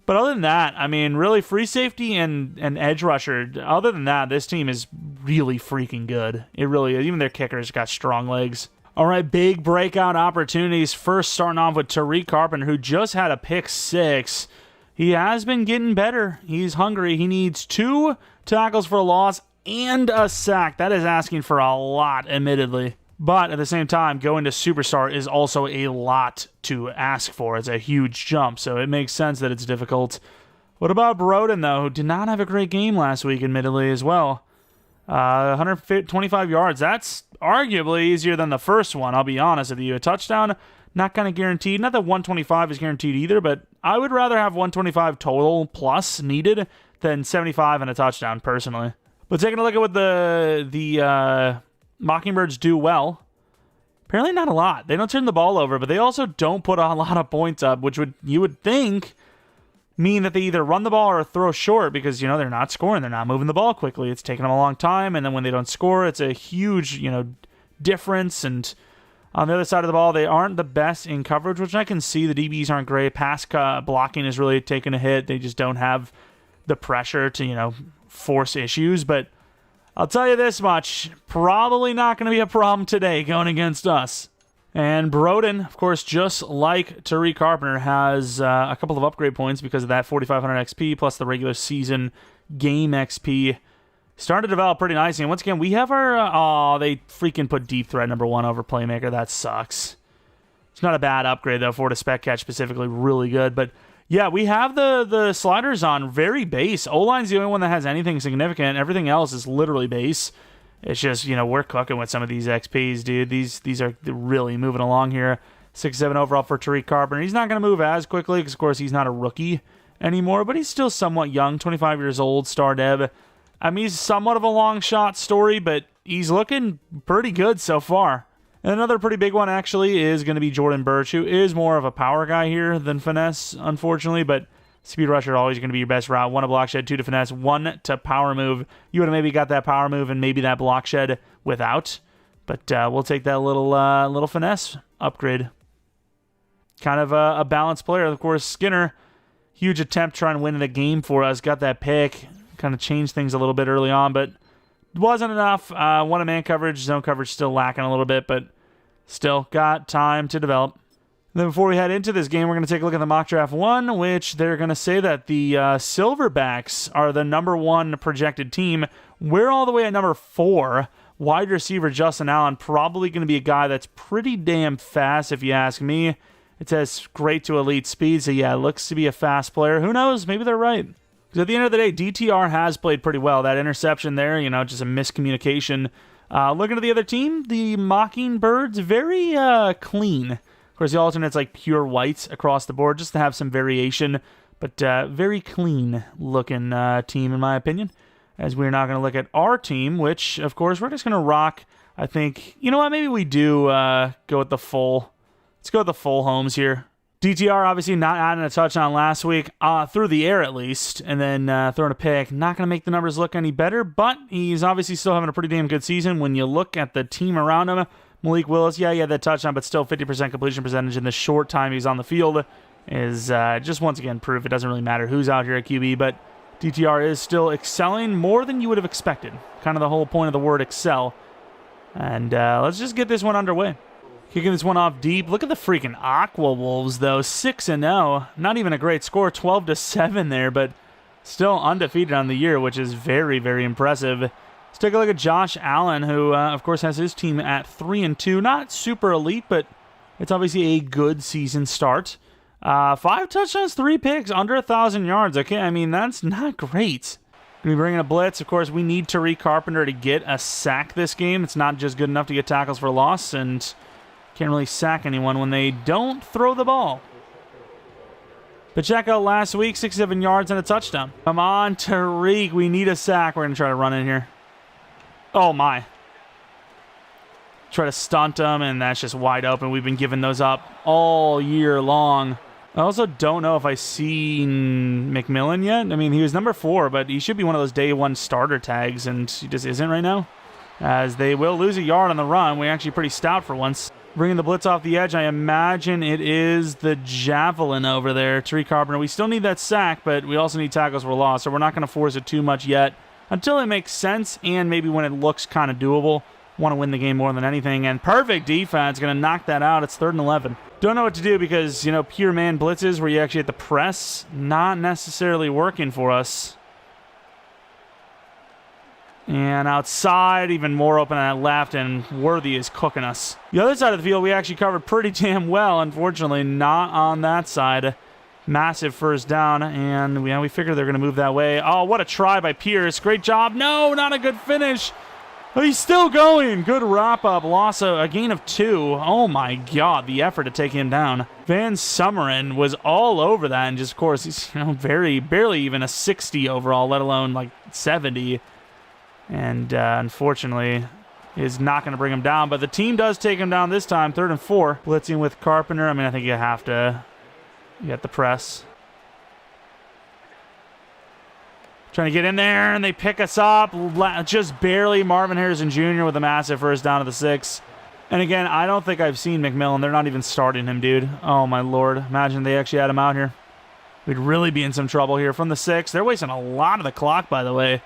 But other than that, I mean, really free safety and edge rusher, other than that, this team is really freaking good. It really is. Even their kickers got strong legs. All right, big breakout opportunities. First, starting off with Tariq Carpenter, who just had a pick 6. He has been getting better. He's hungry. He needs 2 tackles for a loss and a sack. That is asking for a lot, admittedly. But at the same time, going to superstar is also a lot to ask for. It's a huge jump, so it makes sense that it's difficult. What about Broden, though, who did not have a great game last week, admittedly, as well? 125 yards. That's arguably easier than the first one, I'll be honest with you. A touchdown, not kind of guaranteed. Not that 125 is guaranteed either, but I would rather have 125 total plus needed than 75 and a touchdown, personally. But taking a look at what the Mockingbirds do well, apparently not a lot. They don't turn the ball over, but they also don't put a lot of points up, which you would think mean that they either run the ball or throw short because, they're not scoring. They're not moving the ball quickly. It's taking them a long time, and then when they don't score, it's a huge, difference. And on the other side of the ball, they aren't the best in coverage, which I can see. The DBs aren't great. Pass blocking is really taking a hit. They just don't have the pressure to, force issues. But I'll tell you this much, probably not going to be a problem today going against us. And Broden, of course, just like Tariq Carpenter, has a couple of upgrade points because of that 4,500 XP plus the regular season game XP. Starting to develop pretty nicely. And once again, we have our... they freaking put deep threat number 1 over playmaker. That sucks. It's not a bad upgrade, though, for the spec catch specifically. Really good. But yeah, we have the sliders on very base. O-line's the only one that has anything significant. Everything else is literally base. It's just, we're cooking with some of these XPs, dude. These are really moving along here. 6-7 overall for Tariq Carpenter. He's not going to move as quickly because, of course, he's not a rookie anymore, but he's still somewhat young, 25 years old, star dev. I mean, he's somewhat of a long shot story, but he's looking pretty good so far. And another pretty big one, actually, is going to be Jordan Birch, who is more of a power guy here than finesse, unfortunately, but speed rusher always going to be your best route. 1 to block shed, 2 to finesse, 1 to power move. You would have maybe got that power move and maybe that block shed without, but we'll take that little finesse upgrade. Kind of a balanced player. Of course, Skinner, huge attempt trying to win the game for us. Got that pick. Kind of changed things a little bit early on, but wasn't enough. 1 to man coverage, zone coverage still lacking a little bit, but still got time to develop. Then before we head into this game, we're going to take a look at the mock draft 1, which they're going to say that the Silverbacks are the number 1 projected team. We're all the way at number 4. Wide receiver Justin Allen, probably going to be a guy that's pretty damn fast, if you ask me. It says great to elite speed, so yeah, looks to be a fast player. Who knows? Maybe they're right. Because at the end of the day, DTR has played pretty well. That interception there, just a miscommunication. Looking at the other team, the Mockingbirds, very clean. Of course, the alternate's like pure whites across the board, just to have some variation. But very clean-looking team, in my opinion. As we're not going to look at our team, which, of course, we're just going to rock, I think. You know what? Maybe we do go with the full. Let's go with the full homes here. DTR obviously not adding a touchdown last week, through the air at least, and then throwing a pick. Not going to make the numbers look any better, but he's obviously still having a pretty damn good season. When you look at the team around him, Malik Willis, yeah, he had that touchdown, but still 50% completion percentage in the short time he's on the field is just once again proof it doesn't really matter who's out here at QB, but DTR is still excelling more than you would have expected. Kind of the whole point of the word excel. And let's just get this one underway. Kicking this one off deep. Look at the freaking Aqua Wolves, though. 6-0. Not even a great score. 12-7 there, but still undefeated on the year, which is very, very impressive. Let's take a look at Josh Allen, who, of course, has his team at 3-2. Not super elite, but it's obviously a good season start. 5 touchdowns, 3 picks, under 1,000 yards. Okay, I mean, that's not great. Going to be bringing a blitz. Of course, we need Tariq Carpenter to get a sack this game. It's not just good enough to get tackles for loss, and can't really sack anyone when they don't throw the ball. But check out last week, 67 yards and a touchdown. Come on, Tariq. We need a sack. We're going to try to run in here. Oh, my. Try to stunt them, and that's just wide open. We've been giving those up all year long. I also don't know if I've seen McMillan yet. I mean, he was number 4, but he should be one of those day 1 starter tags, and he just isn't right now. As they will lose a yard on the run. We're actually pretty stout for once. Bringing the blitz off the edge, I imagine it is the Javelin over there, Tariq Carpenter. We still need that sack, but we also need tackles for loss, so we're not going to force it too much yet until it makes sense and maybe when it looks kind of doable. Want to win the game more than anything. And perfect defense. Going to knock that out. It's 3rd and 11. Don't know what to do because, you know, pure man blitzes where you actually hit the press, not necessarily working for us. And outside, even more open on that left, and Worthy is cooking us. The other side of the field, we actually covered pretty damn well. Unfortunately, not on that side. Massive first down, and we figured they're going to move that way. Oh, what a try by Pierce. Great job. No, not a good finish. But he's still going. Good wrap-up. Loss a gain of 2. Oh, my God, the effort to take him down. Van Summeren was all over that, and just, of course, he's, you know, barely even a 60 overall, let alone, like, 70. And, unfortunately, is not going to bring him down. But the team does take him down this time, 3rd and 4. Blitzing with Carpenter. I mean, I think you have to... You got the press. Trying to get in there, and they pick us up. Just barely. Marvin Harrison Jr. with a massive first down of the 6. And again, I don't think I've seen McMillan. They're not even starting him, dude. Oh, my Lord. Imagine they actually had him out here. We'd really be in some trouble here from the 6. They're wasting a lot of the clock, by the way.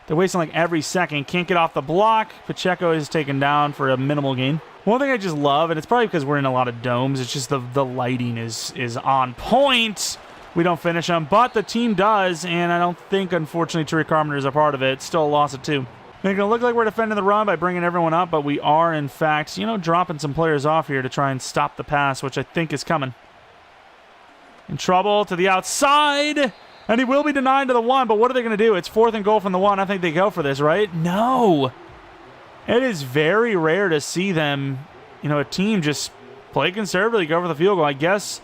They're wasting like every second. Can't get off the block. Pacheco is taken down for a minimal gain. One thing I just love, and it's probably because we're in a lot of domes, it's just the lighting is on point. We don't finish them, but the team does, and I don't think, unfortunately, Tariq Carpenter is a part of it. It's still a loss of 2. Making it look like we're defending the run by bringing everyone up, but we are, in fact, you know, dropping some players off here to try and stop the pass, which I think is coming. In trouble to the outside, and he will be denied to the 1, but what are they going to do? It's 4th and goal from the 1. I think they go for this, right? No. It is very rare to see them, you know, a team just play conservatively, go for the field goal. I guess,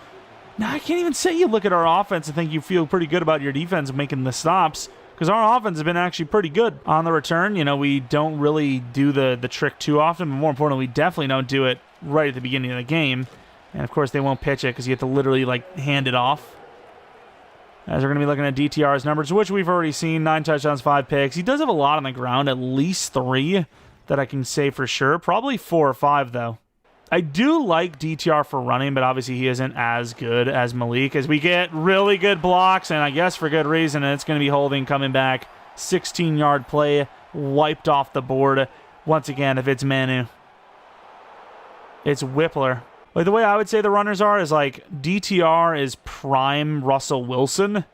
no, I can't even say you look at our offense and think you feel pretty good about your defense making the stops, because our offense has been actually pretty good. On the return, you know, we don't really do the trick too often, but more importantly, we definitely don't do it right at the beginning of the game. And, of course, they won't pitch it because you have to literally, like, hand it off. As we're going to be looking at DTR's numbers, which we've already seen, 9 touchdowns, 5 picks. He does have a lot on the ground, at least 3. That I can say for sure. Probably 4 or 5, though. I do like DTR for running, but obviously he isn't as good as Malik. As we get really good blocks, and I guess for good reason, and it's going to be holding, coming back. 16-yard play, wiped off the board. Once again, if it's Manu, it's Whippler. Like, the way I would say the runners are is, like, DTR is prime Russell Wilson.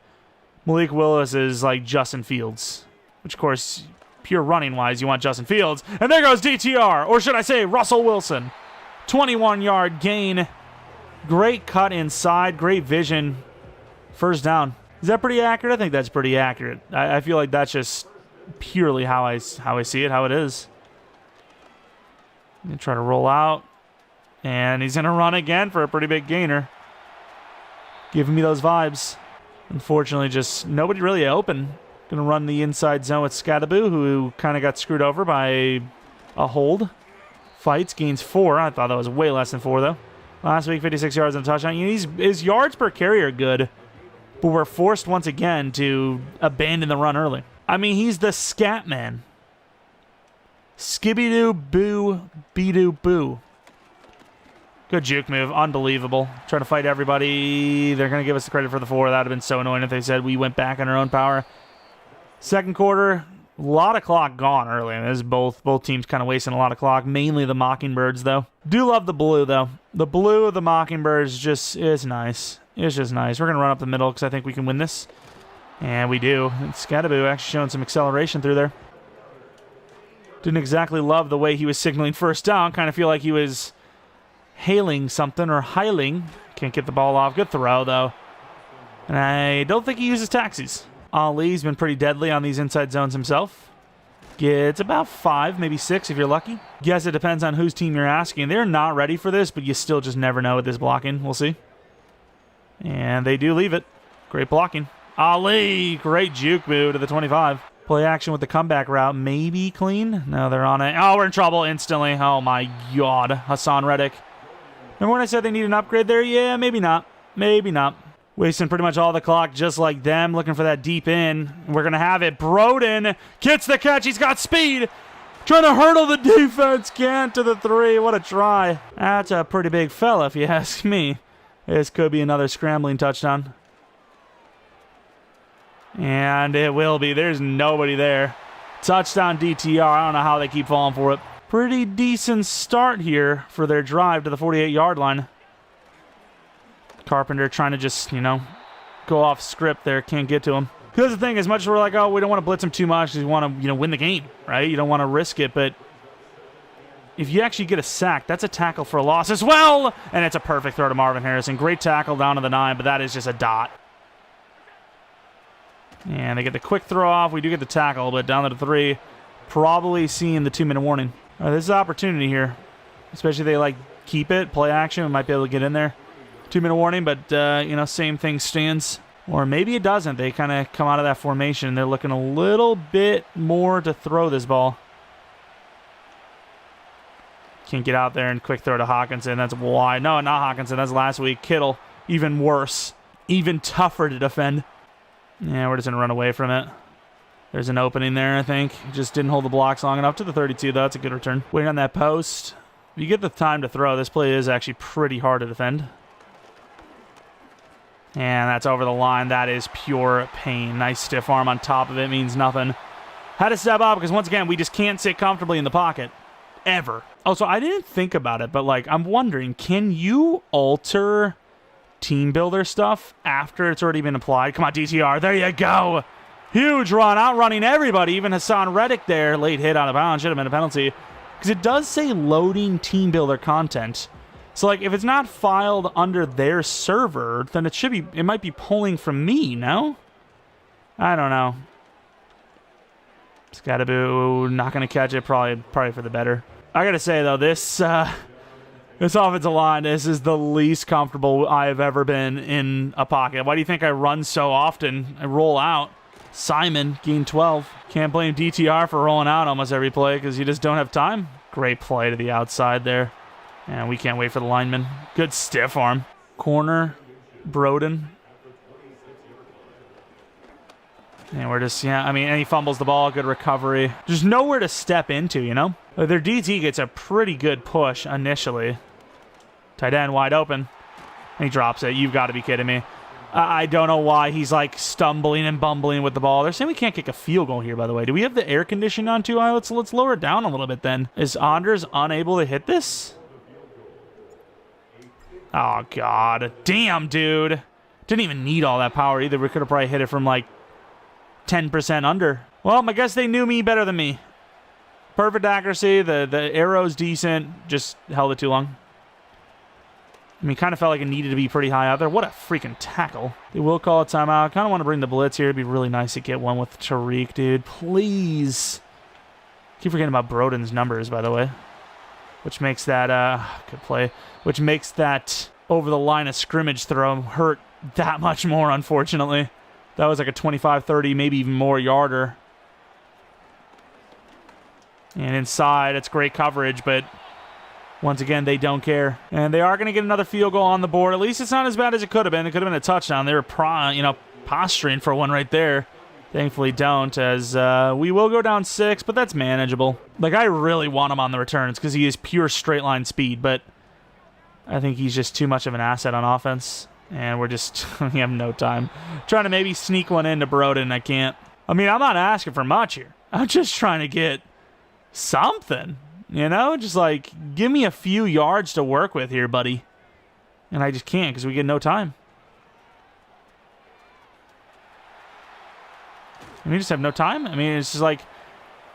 Malik Willis is, like, Justin Fields. Which, of course... Pure running-wise, you want Justin Fields. And there goes DTR, or should I say Russell Wilson. 21-yard gain. Great cut inside, great vision. First down. Is that pretty accurate? I think that's pretty accurate. I feel like that's just purely how I see it, how it is. Gonna try to roll out. And he's going to run again for a pretty big gainer. Giving me those vibes. Unfortunately, just nobody really open. Going to run the inside zone with Scadaboo, who kind of got screwed over by a hold. Fights, gains 4. I thought that was way less than 4, though. Last week, 56 yards and a touchdown. His yards per carry are good, but we're forced once again to abandon the run early. I mean, he's the scat man. Skibby-doo, boo, be-doo, boo. Good juke move. Unbelievable. Trying to fight everybody. They're going to give us the credit for the 4. That would have been so annoying if they said we went back on our own power. Second quarter, a lot of clock gone early. And this is both teams kind of wasting a lot of clock. Mainly the Mockingbirds, though. Do love the blue, though. The blue of the Mockingbirds just is nice. It's just nice. We're going to run up the middle because I think we can win this. And we do. And Scadaboo actually showing some acceleration through there. Didn't exactly love the way he was signaling first down. Kind of feel like he was hailing something or hiling. Can't get the ball off. Good throw, though. And I don't think he uses taxis. Ali's been pretty deadly on these inside zones himself. Gets about 5, maybe 6 if you're lucky. Guess it depends on whose team you're asking. They're not ready for this, but you still just never know with this blocking. We'll see. And they do leave it. Great blocking. Ali, great juke move to the 25. Play action with the comeback route. Maybe clean. No, they're on it. Oh, we're in trouble instantly. Oh, my God. Hassan Reddick. Remember when I said they need an upgrade there? Yeah, maybe not. Maybe not. Wasting pretty much all the clock just like them. Looking for that deep in. We're going to have it. Broden gets the catch. He's got speed. Trying to hurdle the defense. Can't to the 3. What a try. That's a pretty big fella if you ask me. This could be another scrambling touchdown. And it will be. There's nobody there. Touchdown DTR. I don't know how they keep falling for it. Pretty decent start here for their drive to the 48-yard line. Carpenter trying to just, go off script there. Can't get to him. Because the thing, as much as we're like, oh, we don't want to blitz him too much because we want to, win the game, right? You don't want to risk it, but if you actually get a sack, that's a tackle for a loss as well. And it's a perfect throw to Marvin Harrison. Great tackle down to the 9, but that is just a dot. And they get the quick throw off. We do get the tackle, but down to the 3. Probably seeing the 2-minute warning. This is an opportunity here. Especially if they, keep it. Play action. We might be able to get in there. 2-minute warning, but, same thing stands. Or maybe it doesn't. They kind of come out of that formation. They're looking a little bit more to throw this ball. Can't get out there and quick throw to Hawkinson. That's wide. No, not Hawkinson. That's last week. Kittle. Even worse. Even tougher to defend. Yeah, we're just going to run away from it. There's an opening there, I think. Just didn't hold the blocks long enough to the 32, though. That's a good return. Waiting on that post. If you get the time to throw, this play is actually pretty hard to defend. And that's over the line. That is pure pain. Nice stiff arm on top of it. Means nothing. Had to step up because, once again, we just can't sit comfortably in the pocket. Ever. Also, I didn't think about it, but, I'm wondering, can you alter Teambuilder stuff after it's already been applied? Come on, DTR. There you go. Huge run. Outrunning everybody. Even Hassan Reddick there. Late hit out of bounds. Should have been a penalty. Because it does say loading Teambuilder content. So, if it's not filed under their server, then it might be pulling from me, no? I don't know. Scadaboo not going to catch it. Probably for the better. I got to say, though, this offensive line, this is the least comfortable I've ever been in a pocket. Why do you think I run so often? I roll out. Simon, gain 12. Can't blame DTR for rolling out almost every play because you just don't have time. Great play to the outside there. And we can't wait for the lineman. Good stiff arm. Corner, Broden. And we're just, and he fumbles the ball. Good recovery. Just nowhere to step into, Their DT gets a pretty good push initially. Tight end wide open. And he drops it. You've got to be kidding me. I don't know why he's, stumbling and bumbling with the ball. They're saying we can't kick a field goal here, by the way. Do we have the air conditioning on, too? Let's lower it down a little bit, then. Is Anders unable to hit this? Oh, God. Damn, dude. Didn't even need all that power either. We could have probably hit it from, 10% under. Well, I guess they knew me better than me. Perfect accuracy. The arrow's decent. Just held it too long. Kind of felt like it needed to be pretty high out there. What a freaking tackle. They will call a timeout. Kind of want to bring the blitz here. It'd be really nice to get one with Tariq, dude. Please. Keep forgetting about Broden's numbers, by the way. Which makes that, good play. Which makes that over the line of scrimmage throw hurt that much more, unfortunately. That was like a 25, 30, maybe even more yarder. And inside, it's great coverage, but once again, they don't care. And they are going to get another field goal on the board. At least it's not as bad as it could have been. It could have been a touchdown. They were, posturing for one right there. Thankfully don't, as we will go down 6, but that's manageable. I really want him on the returns because he is pure straight line speed, but I think he's just too much of an asset on offense. And we have no time. Trying to maybe sneak one into Broden. I can't. I'm not asking for much here. I'm just trying to get something. Just give me a few yards to work with here, buddy. And I just can't because we get no time. We just have no time. It's just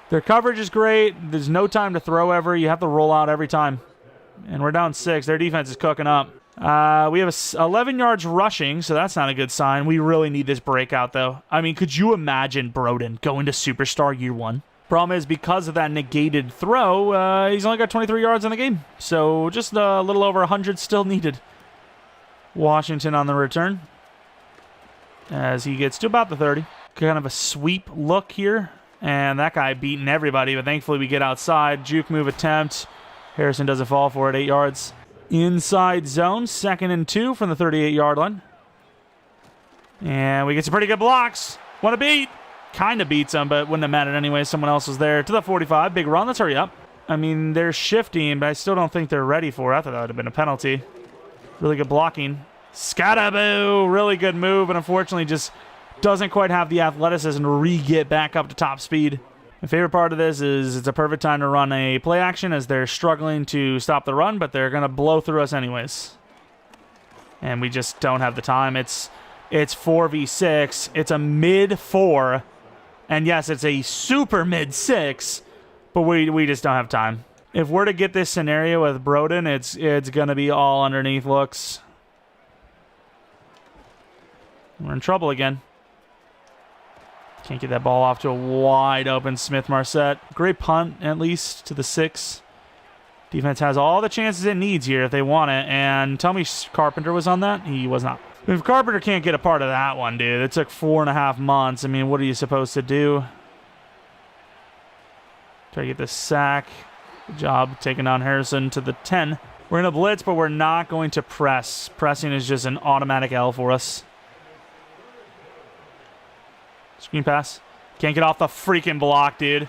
their coverage is great. There's no time to throw ever. You have to roll out every time. And we're down 6. Their defense is cooking up. We have 11 yards rushing, so that's not a good sign. We really need this breakout, though. Could you imagine Broden going to Superstar year 1? Problem is, because of that negated throw, he's only got 23 yards in the game. So just a little over 100 still needed. Washington on the return. As he gets to about the 30. Kind of a sweep look here. And that guy beating everybody, but thankfully we get outside. Juke move attempt. Harrison doesn't fall for it, 8 yards. Inside zone, 2nd and 2 from the 38-yard line. And we get some pretty good blocks. What a beat. Kind of beats them, but wouldn't have mattered anyway. Someone else was there. To the 45. Big run. Let's hurry up. They're shifting, but I still don't think they're ready for it. I thought that would have been a penalty. Really good blocking. Scadaboo. Really good move, and unfortunately just doesn't quite have the athleticism to re-get back up to top speed. My favorite part of this is it's a perfect time to run a play action as they're struggling to stop the run, but they're going to blow through us anyways. And we just don't have the time. It's 4v6. It's a mid 4. And yes, it's a super mid 6, but we just don't have time. If we're to get this scenario with Broden, it's going to be all underneath looks. We're in trouble again. Can't get that ball off to a wide open Smith-Marset. Great punt, at least, to the 6. Defense has all the chances it needs here if they want it. And tell me Carpenter was on that? He was not. If Carpenter can't get a part of that one, dude, it took 4.5 months. I mean, what are you supposed to do? Try to get this sack. Good job taking on Harrison to the 10. We're going to blitz, but we're not going to press. Pressing is just an automatic L for us. Screen pass. Can't get off the freaking block, dude.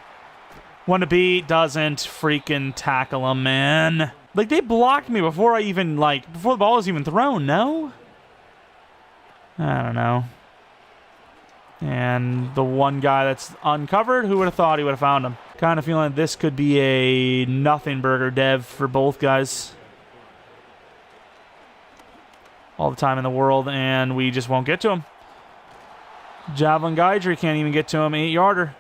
One to beat, doesn't freaking tackle him, man. Like, they blocked me before I even, before the ball was even thrown, no? I don't know. And the one guy that's uncovered, who would have thought he would have found him? Kind of feeling this could be a nothing burger dev for both guys. All the time in the world, and we just won't get to him. Javelin Guidry can't even get to him. 8-yarder.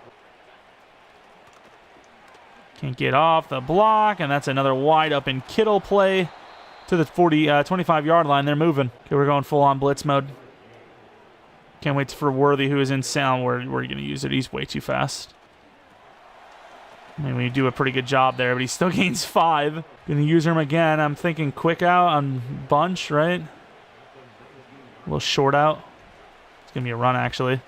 Can't get off the block, and that's another wide open Kittle play to the 25-yard line. They're moving. Okay, we're going full-on blitz mode. Can't wait for Worthy, who is in sound. We're going to use it. He's way too fast. I mean, we do a pretty good job there, but he still gains 5. Going to use him again. I'm thinking quick out on bunch, right? A little short out. It's going to be a run, actually.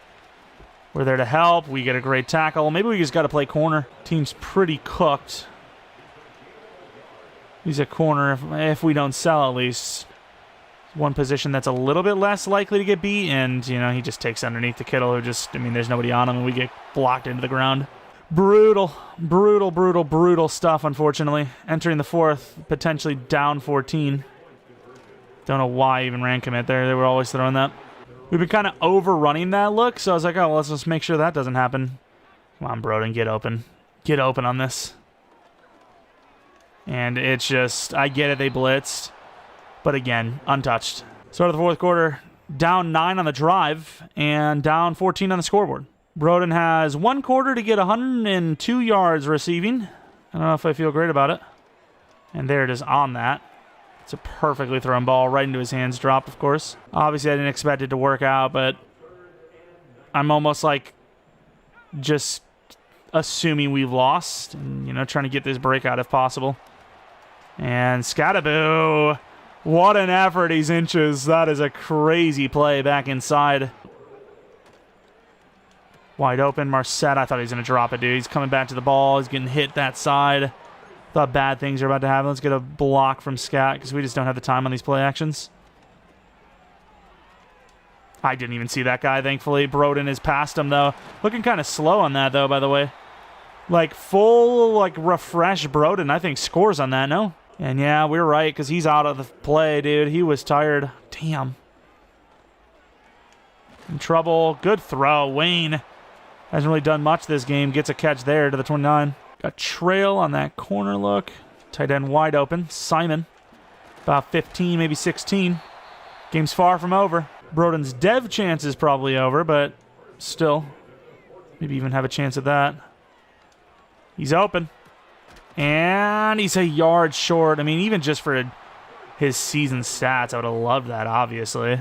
We're there to help. We get a great tackle. Maybe we just got to play corner. Team's pretty cooked. He's a corner if we don't sell, at least. One position that's a little bit less likely to get beat, and, you know, he just takes underneath the Kittle, who just, I mean, there's nobody on him, and we get blocked into the ground. Brutal, brutal, brutal, brutal stuff, unfortunately. Entering the 4th, potentially down 14. Don't know why I even ran commit there. They were always throwing that. We've been kind of overrunning that look, so I was like, oh, well, let's just make sure that doesn't happen. Come on, Broden, get open. Get open on this. And it's just, I get it, they blitzed. But again, untouched. Start of the 4th quarter, down 9 on the drive, and down 14 on the scoreboard. Broden has 1 quarter to get 102 yards receiving. I don't know if I feel great about it. And there it is on that. It's a perfectly thrown ball right into his hands, dropped, of course. Obviously, I didn't expect it to work out, but I'm almost like just assuming we've lost and, you know, trying to get this breakout if possible. And Scataboo. What an effort, he's inches. That is a crazy play back inside. Wide open, Marset. I thought he was going to drop it, dude. He's coming back to the ball. He's getting hit that side. Thought bad things are about to happen. Let's get a block from Scat because we just don't have the time on these play actions. I didn't even see that guy, thankfully. Broden is past him, though. Looking kind of slow on that, though, by the way. Like, full, like, refresh Broden, I think, scores on that, no? And yeah, we're right, because he's out of the play, dude. He was tired. Damn. In trouble. Good throw. Wayne hasn't really done much this game. Gets a catch there to the 29. Got trail on that corner look. Tight end wide open. Simon. About 15, maybe 16. Game's far from over. Broden's dev chance is probably over, but still. Maybe even have a chance at that. He's open. And he's a yard short. I mean, even just for his season stats, I would have loved that, obviously.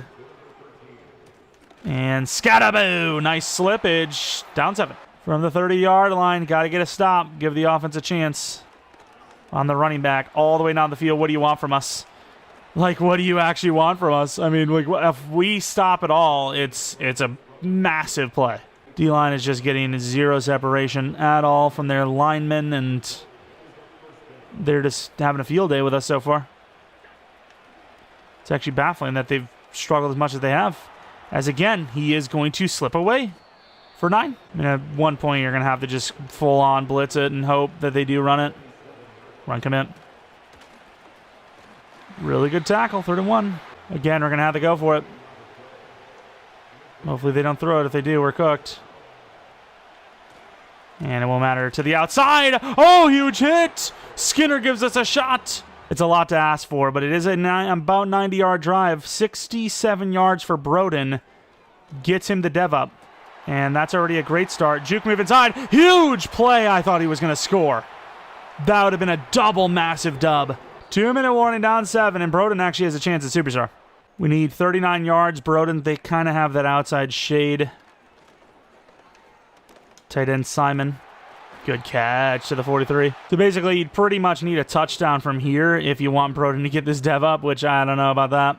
And Scataboo! Nice slippage. Down 7. From the 30-yard line, got to get a stop. Give the offense a chance. On the running back, all the way down the field. What do you want from us? Like, what do you actually want from us? I mean, like, if we stop at all, it's a massive play. D-line is just getting 0 separation at all from their linemen, and they're just having a field day with us so far. It's actually baffling that they've struggled as much as they have. As again, he is going to slip away for 9. I mean, at one point, you're going to have to just full-on blitz it and hope that they do run it. Run commit. Really good tackle, 3rd and 1. Again, we're going to have to go for it. Hopefully they don't throw it. If they do, we're cooked. And it won't matter to the outside. Oh, huge hit. Skinner gives us a shot. It's a lot to ask for, but it is about 90-yard drive. 67 yards for Broden. Gets him the dev up. And that's already a great start. Juke move inside. Huge play. I thought he was going to score. That would have been a double massive dub. 2-minute warning, down 7, and Broden actually has a chance at Superstar. We need 39 yards. Broden, they kind of have that outside shade. Tight end Simon. Good catch to the 43. So basically, you'd pretty much need a touchdown from here if you want Broden to get this dev up, which I don't know about that.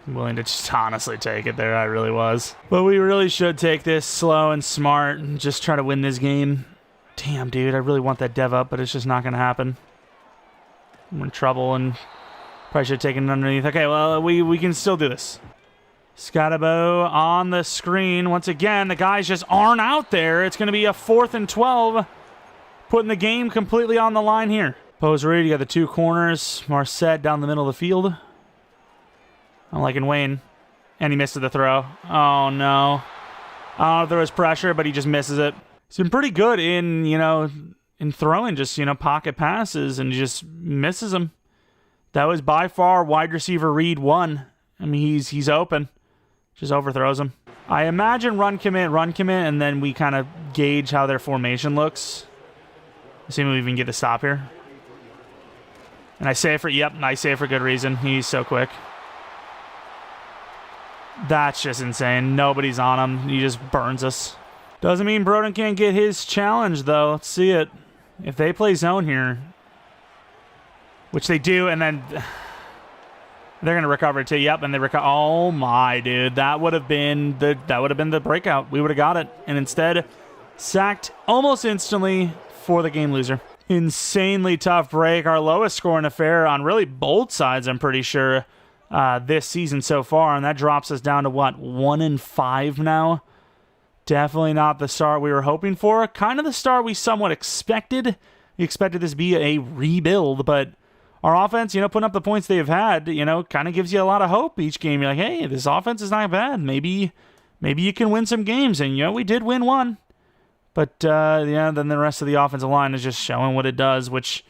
I'm willing to just honestly take it there. I really was. But we really should take this slow and smart and just try to win this game. Damn, dude, I really want that dev up, but it's just not going to happen. I'm in trouble and probably should have taken it underneath. Okay, well, we can still do this. Scotabo on the screen. Once again, the guys just aren't out there. It's going to be a 4th and 12. Putting the game completely on the line here. Pose read, you got the two corners. Marset down the middle of the field. I'm liking Wayne. And he missed the throw. Oh, no. I don't know if there was pressure, but he just misses it. He's been pretty good in, in throwing just, pocket passes, and just misses them. That was by far wide receiver read 1. I mean, he's open. Just overthrows him. I imagine run commit, and then we kind of gauge how their formation looks. Assuming we even get the stop here. And I say it for, I say it for good reason. He's so quick. That's just insane. Nobody's on him. He just burns us. Doesn't mean Broden can't get his challenge, though. Let's see it. If they play zone here, which they do, and then they're going to recover it too. Yep, and they recover. Oh my, dude. That would have been the breakout. We would have got it. And instead, sacked almost instantly for the game loser. Insanely tough break. Our lowest scoring affair on really both sides, I'm pretty sure, this season so far. And that drops us down to, what, 1-5 now? Definitely not the start we were hoping for. Kind of the start we somewhat expected. We expected this to be a rebuild, but our offense, putting up the points they've had, kind of gives you a lot of hope each game. You're like, hey, this offense is not bad. Maybe you can win some games. And, we did win one. But, then the rest of the offensive line is just showing what it does, which,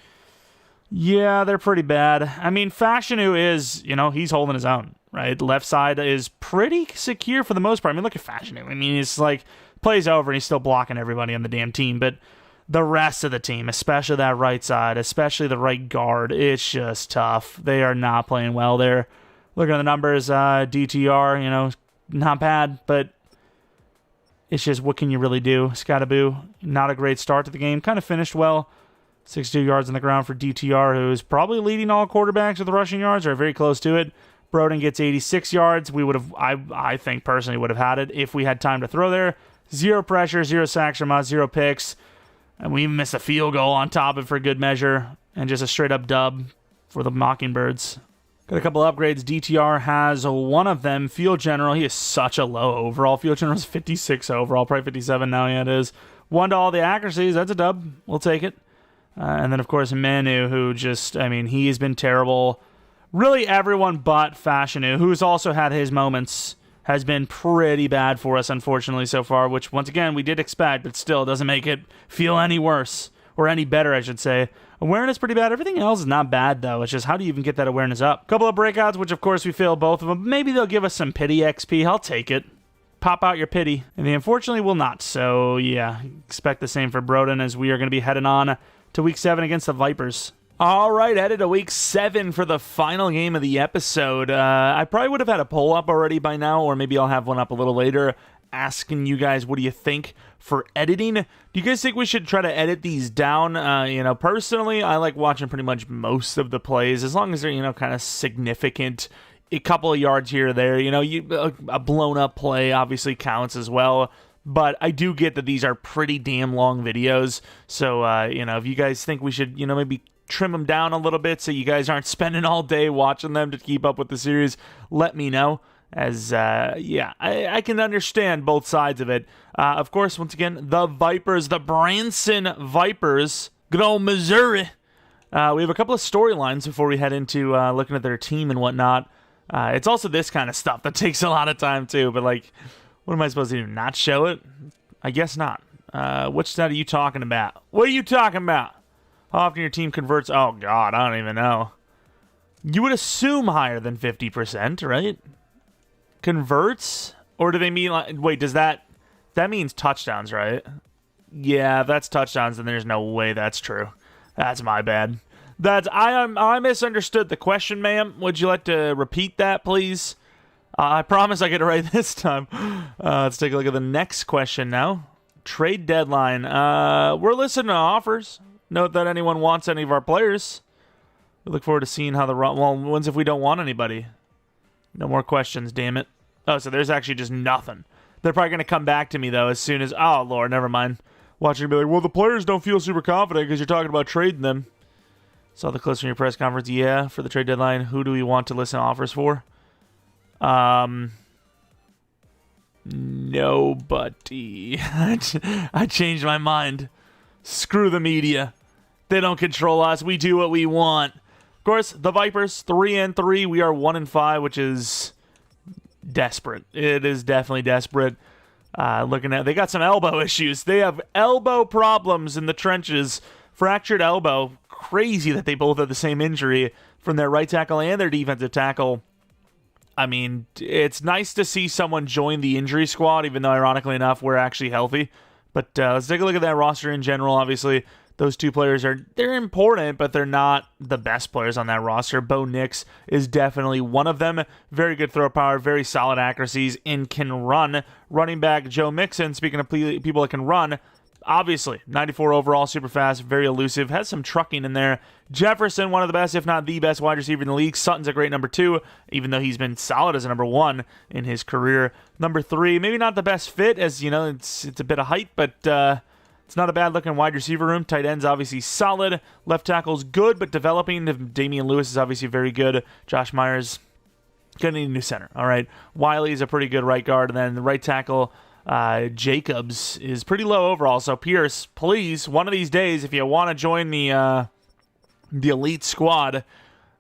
yeah, they're pretty bad. I mean, Fashanu is, he's holding his own, right? The left side is pretty secure for the most part. I mean, look at Fashanu. I mean, it's like, plays over and he's still blocking everybody on the damn team. But the rest of the team, especially that right side, especially the right guard, it's just tough. They are not playing well there. Look at the numbers. DTR, not bad, but it's just, what can you really do? Scottaboo, not a great start to the game. Kind of finished well. 62 yards on the ground for DTR, who's probably leading all quarterbacks with the rushing yards, or very close to it. Broden gets 86 yards. We would have, I think personally, would have had it if we had time to throw there. 0 pressure, 0 sacks from us, 0 picks. And we even missed a field goal on top of it for good measure. And just a straight-up dub for the Mockingbirds. Got a couple upgrades. DTR has one of them. Field General, he is such a low overall. Field General is 56 overall, probably 57 now. Yeah, it is. 1 to all the accuracies. That's a dub. We'll take it. And then, of course, Manu, who just, he's been terrible. Really everyone but Fashanu, who's also had his moments, has been pretty bad for us, unfortunately, so far, which, once again, we did expect, but still doesn't make it feel any worse, or any better, I should say. Awareness pretty bad. Everything else is not bad, though. It's just, how do you even get that awareness up? Couple of breakouts, which, of course, we failed both of them. Maybe they'll give us some pity XP. I'll take it. Pop out your pity. And they unfortunately will not. So, yeah, expect the same for Broden, as we are going to be heading on to Week 7 against the Vipers. All right, headed to Week 7 for the final game of the episode. I probably would have had a poll up already by now, or maybe I'll have one up a little later, asking you guys, what do you think for editing? Do you guys think we should try to edit these down? Personally, I like watching pretty much most of the plays, as long as they're, kind of significant, a couple of yards here or there. A blown-up play obviously counts as well. But I do get that these are pretty damn long videos. So, if you guys think we should, maybe trim them down a little bit so you guys aren't spending all day watching them to keep up with the series, let me know. As, I can understand both sides of it. Of course, once again, the Vipers, the Branson Vipers, good old Missouri. We have a couple of storylines before we head into looking at their team and whatnot. It's also this kind of stuff that takes a lot of time, too. But, what am I supposed to do? Not show it? I guess not. Which stat are you talking about? What are you talking about? How often your team converts? Oh, God, I don't even know. You would assume higher than 50%, right? Converts? Or do they mean, like, wait, does that means touchdowns, right? Yeah, if that's touchdowns, then there's no way that's true. That's my bad. I misunderstood the question, ma'am. Would you like to repeat that, please? I promise I get it right this time. Let's take a look at the next question now. Trade deadline. We're listening to offers. Note that anyone wants any of our players. We look forward to seeing how when's if we don't want anybody? No more questions, damn it. Oh, so there's actually just nothing. They're probably going to come back to me, though, as soon as... Oh, Lord, never mind. Watching be like, well, the players don't feel super confident because you're talking about trading them. Saw the clips from your press conference. Yeah, for the trade deadline. Who do we want to listen to offers for? Nobody. I changed my mind. Screw the media. They don't control us. We do what we want. Of course, the Vipers, 3-3. We are 1-5, which is desperate. It is definitely desperate. Looking at, they got some elbow issues. They have elbow problems in the trenches. Fractured elbow. Crazy that they both have the same injury from their right tackle and their defensive tackle. I mean, it's nice to see someone join the injury squad, even though, ironically enough, we're actually healthy. But let's take a look at that roster in general. Obviously, those two players they're important, but they're not the best players on that roster. Bo Nix is definitely one of them. Very good throw power, very solid accuracies, and can run. Running back Joe Mixon, speaking of people that can run, obviously, 94 overall, super fast, very elusive, has some trucking in there. Jefferson, one of the best, if not the best wide receiver in the league. Sutton's a great number 2, even though he's been solid as a number 1 in his career. Number 3, maybe not the best fit, as, you know, it's a bit of height, but it's not a bad-looking wide receiver room. Tight end's obviously solid. Left tackle's good, but developing. Damian Lewis is obviously very good. Josh Myers, gonna need a new center. All right. Wiley's a pretty good right guard, and then the right tackle, Jacobs, is pretty low overall. So Pierce, please, one of these days, if you want to join the elite squad,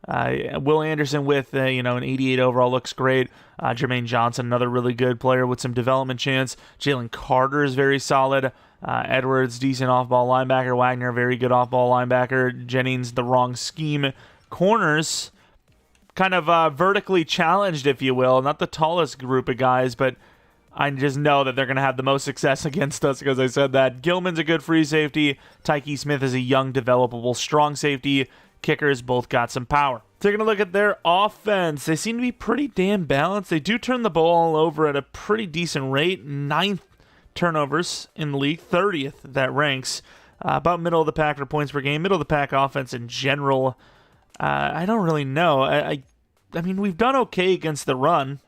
Will Anderson with an 88 overall looks great. Jermaine Johnson, another really good player with some development chance. Jalen Carter is very solid. Edwards, decent off-ball linebacker. Wagner, very good off-ball linebacker. Jennings, the wrong scheme. Corners, kind of vertically challenged, if you will. Not the tallest group of guys, but I just know that they're going to have the most success against us because I said that. Gilman's a good free safety. Tyke Smith is a young, developable, strong safety. Kickers both got some power. Taking a look at their offense, they seem to be pretty damn balanced. They do turn the ball over at a pretty decent rate. 9th turnovers in the league, 30th that ranks. About middle of the pack for points per game. Middle of the pack offense in general. I don't really know. I mean, we've done okay against the run.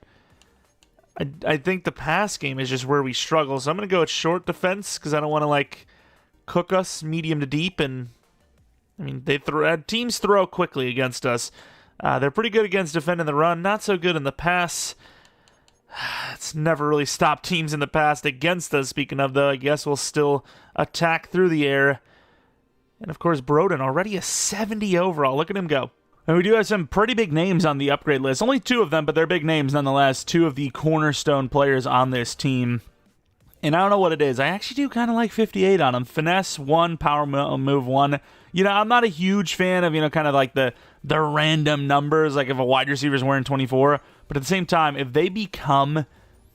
I think the pass game is just where we struggle. So I'm going to go with short defense because I don't want to, cook us medium to deep. And, I mean, teams throw quickly against us. They're pretty good against defending the run. Not so good in the pass. It's never really stopped teams in the past against us. Speaking of, though, I guess we'll still attack through the air. And, of course, Broden, already a 70 overall. Look at him go. And we do have some pretty big names on the upgrade list. Only 2 of them, but they're big names nonetheless. 2 of the cornerstone players on this team. And I don't know what it is. I actually do kind of like 58 on him. Finesse 1, power move 1. I'm not a huge fan of, kind of like the random numbers, like if a wide receiver is wearing 24. But at the same time, if they become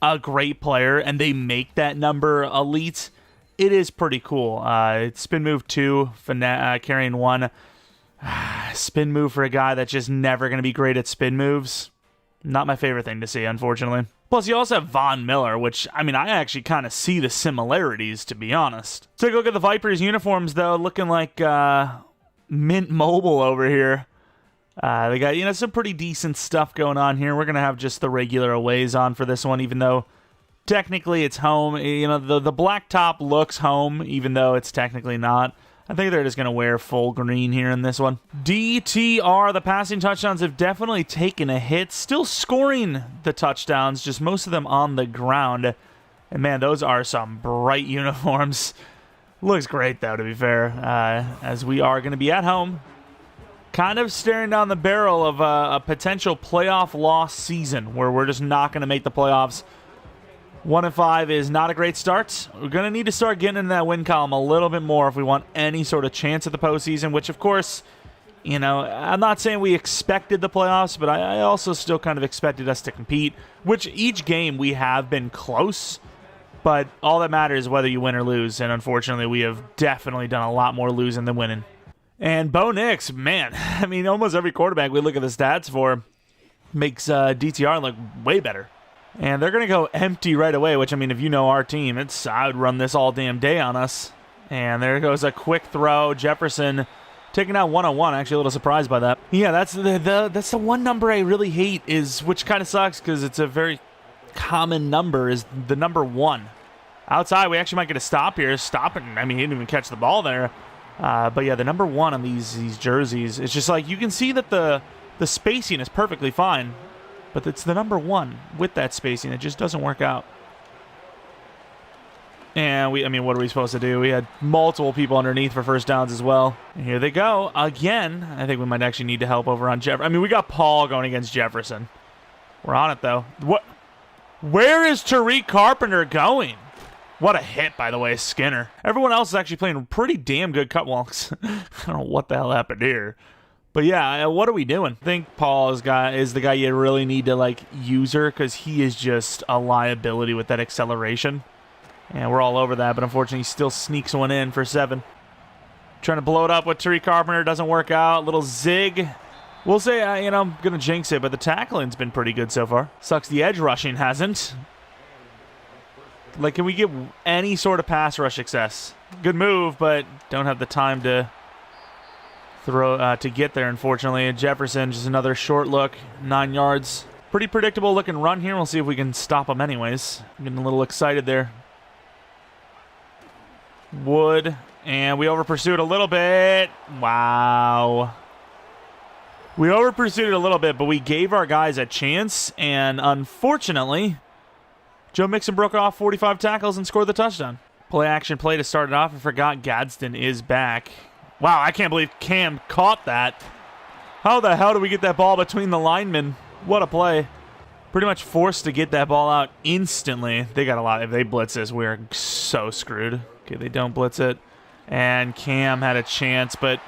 a great player and they make that number elite, it is pretty cool. Spin move 2, carrying 1. Spin move for a guy that's just never going to be great at spin moves. Not my favorite thing to see, unfortunately. Plus, you also have Von Miller, which, I actually kind of see the similarities, to be honest. Take a look at the Vipers uniforms, though, looking like mint mobile over here. They got, some pretty decent stuff going on here. We're going to have just the regular aways on for this one, even though technically it's home. The black top looks home, even though it's technically not. I think they're just going to wear full green here in this one. DTR, the passing touchdowns have definitely taken a hit. Still scoring the touchdowns, just most of them on the ground. And man, those are some bright uniforms. Looks great, though, to be fair, as we are going to be at home. Kind of staring down the barrel of a potential playoff loss season where we're just not going to make the playoffs. 1-5 is not a great start. We're going to need to start getting into that win column a little bit more if we want any sort of chance at the postseason, which, of course, you know, I'm not saying we expected the playoffs, but I also still kind of expected us to compete, which each game we have been close, but all that matters is whether you win or lose, and unfortunately we have definitely done a lot more losing than winning. And Bo Nix, man, I mean, almost every quarterback we look at the stats for makes DTR look way better. And they're going to go empty right away, which, I mean, if you know our team, I would run this all damn day on us. And there goes a quick throw. Jefferson taking out one-on-one. Actually, a little surprised by that. Yeah, that's the one number I really hate, which kind of sucks because it's a very common number, is the number 1. Outside, we actually might get a stop here. Stopping, I mean, he didn't even catch the ball there. But yeah, the number 1 on these jerseys, it's just like you can see that the spacing is perfectly fine. But it's the number 1 with that spacing. It just doesn't work out. And I mean, what are we supposed to do? We had multiple people underneath for first downs as well. And here they go again. I think we might actually need to help over on Jefferson. I mean, we got Paul going against Jefferson. We're on it, though. What? Where is Tariq Carpenter going? What a hit, by the way, Skinner. Everyone else is actually playing pretty damn good cut walks. I don't know what the hell happened here. But yeah, what are we doing? I think Paul is the guy you really need to, like, use her, because he is just a liability with that acceleration. And we're all over that, but unfortunately he still sneaks one in for 7. Trying to blow it up with Tariq Carpenter. Doesn't work out. Little zig. We'll say, you know, I'm going to jinx it, but the tackling's been pretty good so far. Sucks the edge rushing hasn't. Like, can we get any sort of pass rush success? Good move, but don't have the time to throw to get there, unfortunately. And Jefferson, just another short look, 9 yards. Pretty predictable looking run here. We'll see if we can stop him anyways. I'm getting a little excited there. Wood, and we over pursued a little bit. Wow. We over pursued it a little bit, but we gave our guys a chance, and unfortunately, Joe Mixon broke off 45 tackles and scored the touchdown. Play action play to start it off. I forgot Gadsden is back. Wow, I can't believe Cam caught that. How the hell did we get that ball between the linemen? What a play. Pretty much forced to get that ball out instantly. They got a lot. If they blitz this, we're so screwed. Okay, they don't blitz it. And Cam had a chance, but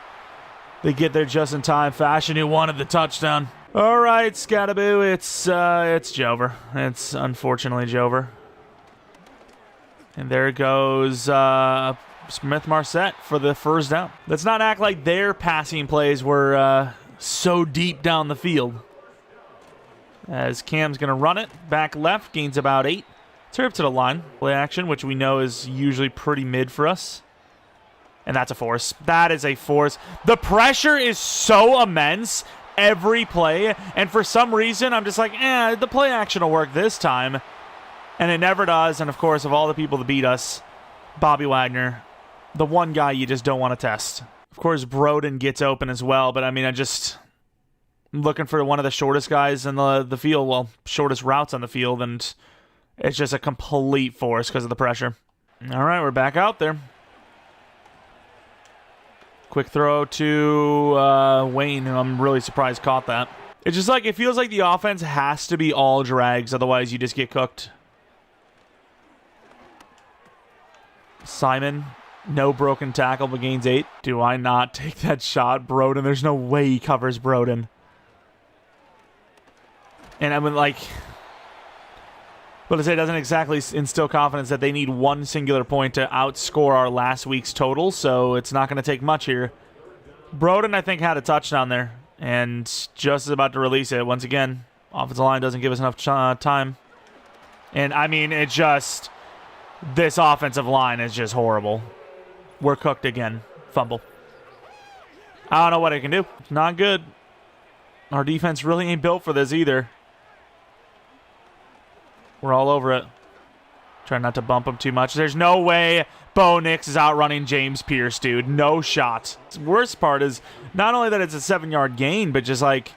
they get there just in time. Fashion, who wanted the touchdown. All right, Scataboo, it's Jover. It's unfortunately Jover. And there goes Smith-Marset for the first down. Let's not act like their passing plays were so deep down the field. As Cam's going to run it. Back left, gains about 8. Turn up to the line. Play action, which we know is usually pretty mid for us. And that's a force. That is a force. The pressure is so immense every play. And for some reason, I'm just like, the play action will work this time. And it never does. And, of course, of all the people that beat us, Bobby Wagner, the one guy you just don't want to test. Of course, Broden gets open as well. But, I mean, I'm looking for one of the shortest guys in the field. Well, shortest routes on the field. And it's just a complete force because of the pressure. All right, we're back out there. Quick throw to Wayne, who I'm really surprised caught that. It's just like, it feels like the offense has to be all drags, otherwise you just get cooked. Simon, no broken tackle, but gains 8. Do I not take that shot? Broden, there's no way he covers Broden. And I mean, like, but to say, it doesn't exactly instill confidence that they need one singular point to outscore our last week's total, so it's not going to take much here. Broden, I think, had a touchdown there, and just is about to release it. Once again, offensive line doesn't give us enough time. And, I mean, this offensive line is just horrible. We're cooked again. Fumble. I don't know what I can do. Not good. Our defense really ain't built for this either. We're all over it. Try not to bump him too much. There's no way Bo Nix is outrunning James Pierce, dude. No shot. The worst part is not only that it's a 7-yard gain, but just like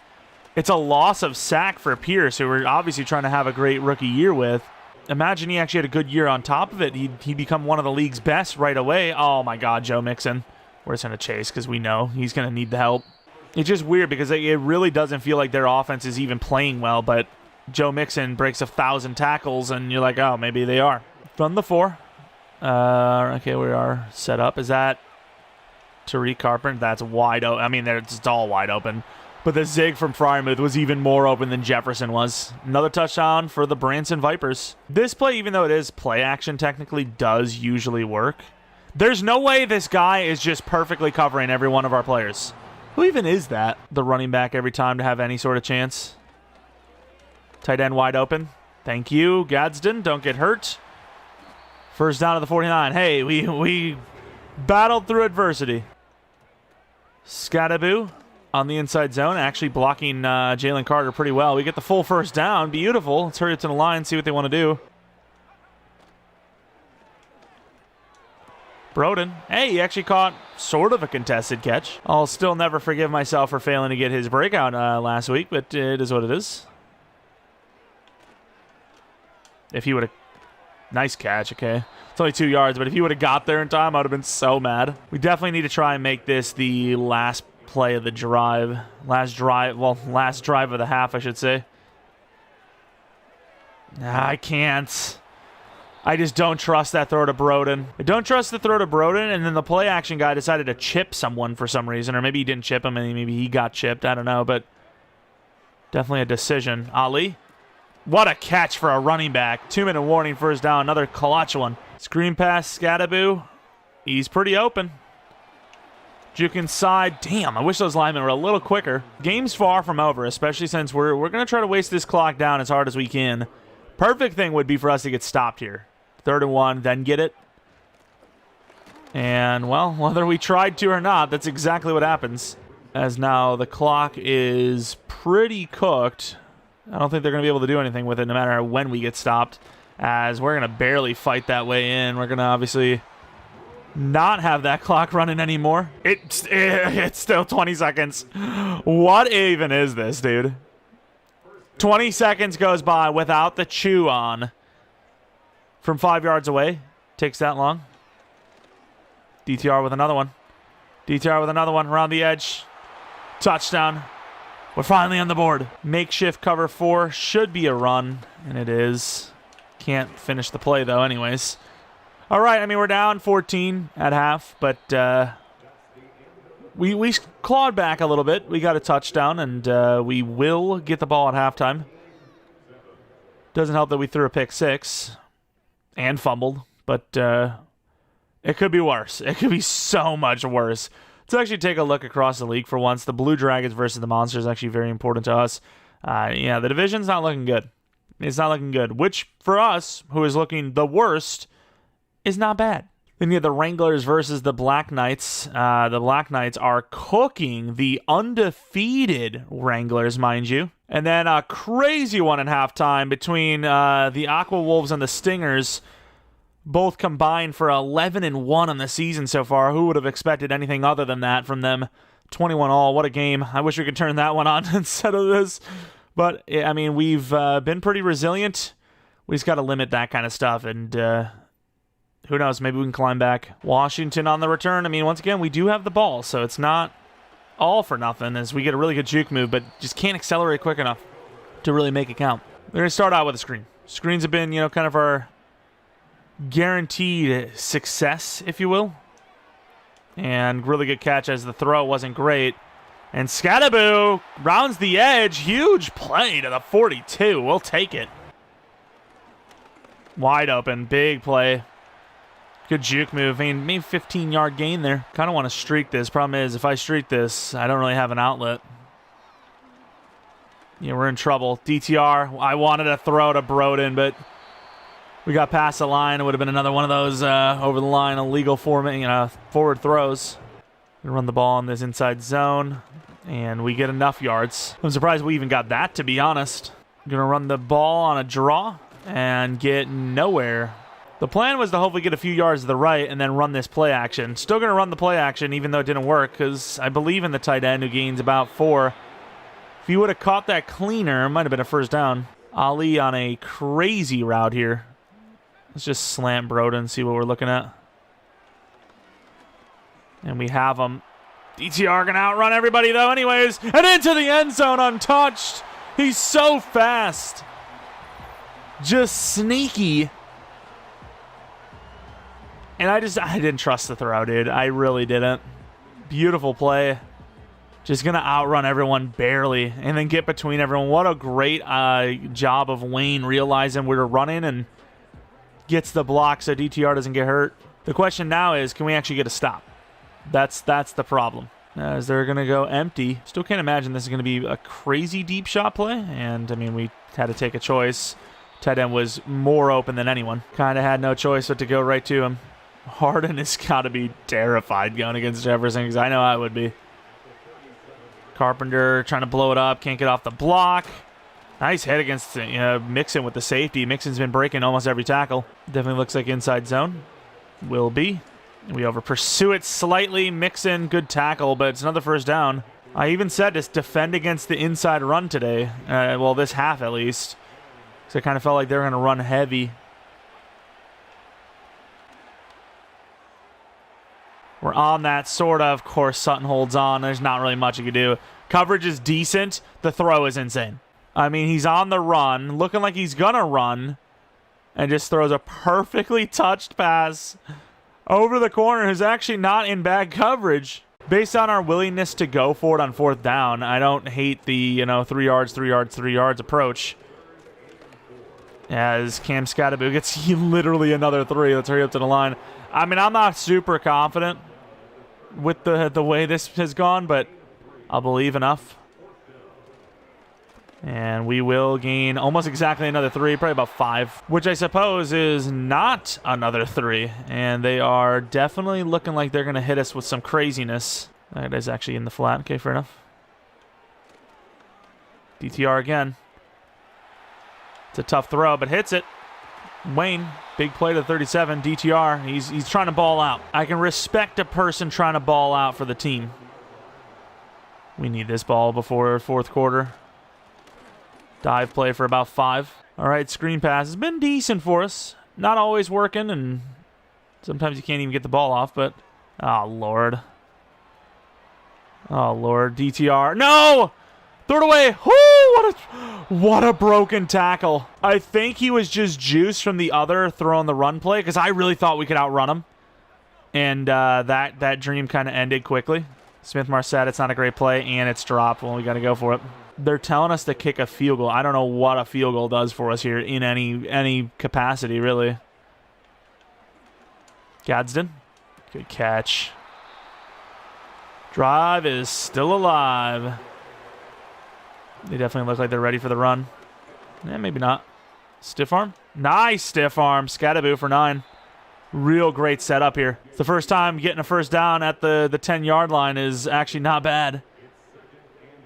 it's a loss of sack for Pierce, who we're obviously trying to have a great rookie year with. Imagine he actually had a good year on top of it. He'd become one of the league's best right away. Oh, my God, Joe Mixon. We're just going to chase because we know he's going to need the help. It's just weird because it really doesn't feel like their offense is even playing well, but Joe Mixon breaks 1,000 tackles, and you're like, oh, maybe they are. From the 4. Okay, we are set up. Is that Tariq Carpenter? That's wide open. I mean, it's all wide open. But the zig from Freiermuth was even more open than Jefferson was. Another touchdown for the Branson Vipers. This play, even though it is play action, technically does usually work. There's no way this guy is just perfectly covering every one of our players. Who even is that? The running back every time to have any sort of chance. Tight end wide open. Thank you, Gadsden. Don't get hurt. First down to the 49. Hey, we battled through adversity. Scadaboo on the inside zone, actually blocking Jalen Carter pretty well. We get the full first down. Beautiful. Let's hurry it to the line, see what they want to do. Broden. Hey, he actually caught sort of a contested catch. I'll still never forgive myself for failing to get his breakout last week, but it is what it is. If he would have... Nice catch, okay. It's only 2 yards, but if he would have got there in time, I would have been so mad. We definitely need to try and make this the last play of the drive. Last drive of the half, I should say. Nah, I can't. I just don't trust that throw to Broden. I don't trust the throw to Broden, and then the play action guy decided to chip someone for some reason, or maybe he didn't chip him and maybe he got chipped. I don't know, but definitely a decision. Ali. What a catch for a running back. 2-minute warning, first down. Another clutch one. Screen pass, Scadaboo. He's pretty open. Juke inside. Damn, I wish those linemen were a little quicker. Game's far from over, especially since we're going to try to waste this clock down as hard as we can. Perfect thing would be for us to get stopped here. 3rd and 1, then get it. And, well, whether we tried to or not, that's exactly what happens. As now the clock is pretty cooked. I don't think they're going to be able to do anything with it no matter when we get stopped, as we're going to barely fight that way in. We're going to obviously not have that clock running anymore. It's still 20 seconds. What even is this, dude? 20 seconds goes by without the chew on from 5 yards away. Takes that long. DTR with another one. DTR with another one around the edge. Touchdown. We're finally on the board. Makeshift cover 4 should be a run, and it is. Can't finish the play, though, anyways. All right, I mean, we're down 14 at half, but we clawed back a little bit. We got a touchdown, and we will get the ball at halftime. Doesn't help that we threw a pick 6 and fumbled, but it could be worse. It could be so much worse. Let's actually take a look across the league for once. The Blue Dragons versus the Monsters is actually very important to us. Yeah, the division's not looking good. It's not looking good, which for us, who is looking the worst, is not bad. Then you have the Wranglers versus the Black Knights. The Black Knights are cooking the undefeated Wranglers, mind you. And then a crazy one at halftime between the Aqua Wolves and the Stingers. Both combined for 11-1 on the season so far. Who would have expected anything other than that from them? 21-all. What a game. I wish we could turn that one on instead of this. But, I mean, we've been pretty resilient. We just got to limit that kind of stuff. And who knows? Maybe we can climb back. Washington on the return. I mean, once again, we do have the ball. So it's not all for nothing as we get a really good juke move. But just can't accelerate quick enough to really make it count. We're going to start out with a screen. Screens have been, kind of our guaranteed success, if you will. And really good catch as the throw wasn't great. And Scadaboo rounds the edge. Huge play to the 42. We'll take it. Wide open. Big play. Good juke move. I mean, maybe 15-yard gain there. Kind of want to streak this. Problem is, if I streak this, I don't really have an outlet. Yeah, we're in trouble. DTR. I wanted to throw to Broden, but we got past the line. It would have been another one of those over the line illegal forward throws. We run the ball in this inside zone, and we get enough yards. I'm surprised we even got that, to be honest. Going to run the ball on a draw and get nowhere. The plan was to hopefully get a few yards to the right and then run this play action. Still going to run the play action even though it didn't work because I believe in the tight end who gains about 4. If he would have caught that cleaner, it might have been a first down. Ali on a crazy route here. Let's just slant Broden and see what we're looking at. And we have him. DTR gonna outrun everybody though anyways. And into the end zone untouched. He's so fast. Just sneaky. And I didn't trust the throw, dude. I really didn't. Beautiful play. Just going to outrun everyone barely and then get between everyone. What a great job of Wayne realizing we were running and gets the block so DTR doesn't get hurt. The question now is, can we actually get a stop? That's the problem. As they're going to go empty. Still can't imagine this is going to be a crazy deep shot play. And, I mean, we had to take a choice. Tight end was more open than anyone. Kind of had no choice but to go right to him. Harden has got to be terrified going against Jefferson because I know I would be. Carpenter trying to blow it up. Can't get off the block. Nice hit against Mixon with the safety. Mixon's been breaking almost every tackle. Definitely looks like inside zone. Will be. We over pursue it slightly. Mixon, good tackle, but it's another first down. I even said to defend against the inside run today. Well, this half at least. So I kind of felt like they were going to run heavy. We're on that, sort of. Of course, Sutton holds on. There's not really much you can do. Coverage is decent. The throw is insane. I mean, he's on the run, looking like he's going to run, and just throws a perfectly touched pass over the corner, who's actually not in bad coverage. Based on our willingness to go for it on fourth down, I don't hate the 3 yards, 3 yards, 3 yards approach. As Cam Scattaboo gets literally another 3. Let's hurry up to the line. I mean, I'm not super confident with the way this has gone, but I'll believe enough. And we will gain almost exactly another 3, probably about 5, which I suppose is not another 3. And they are definitely looking like they're going to hit us with some craziness. That is actually in the flat. Okay, fair enough. DTR again. It's a tough throw, but hits it. Wayne, big play to 37. DTR, he's trying to ball out. I can respect a person trying to ball out for the team. We need this ball before fourth quarter. Dive play for about 5. All right, screen pass has been decent for us. Not always working, and sometimes you can't even get the ball off, but... Oh, Lord. Oh, Lord. DTR. No! Throw it away. Whoo! What a broken tackle. I think he was just juiced from the other throw on the run play, because I really thought we could outrun him. And that dream kind of ended quickly. Smith-Marset, it's not a great play, and it's dropped. Well, we got to go for it. They're telling us to kick a field goal. I don't know what a field goal does for us here in any capacity, really. Gadsden. Good catch. Drive is still alive. They definitely look like they're ready for the run. Yeah, maybe not. Stiff arm. Nice stiff arm. Scattaboo for 9. Real great setup here. It's the first time getting a first down at the 10-yard line is actually not bad.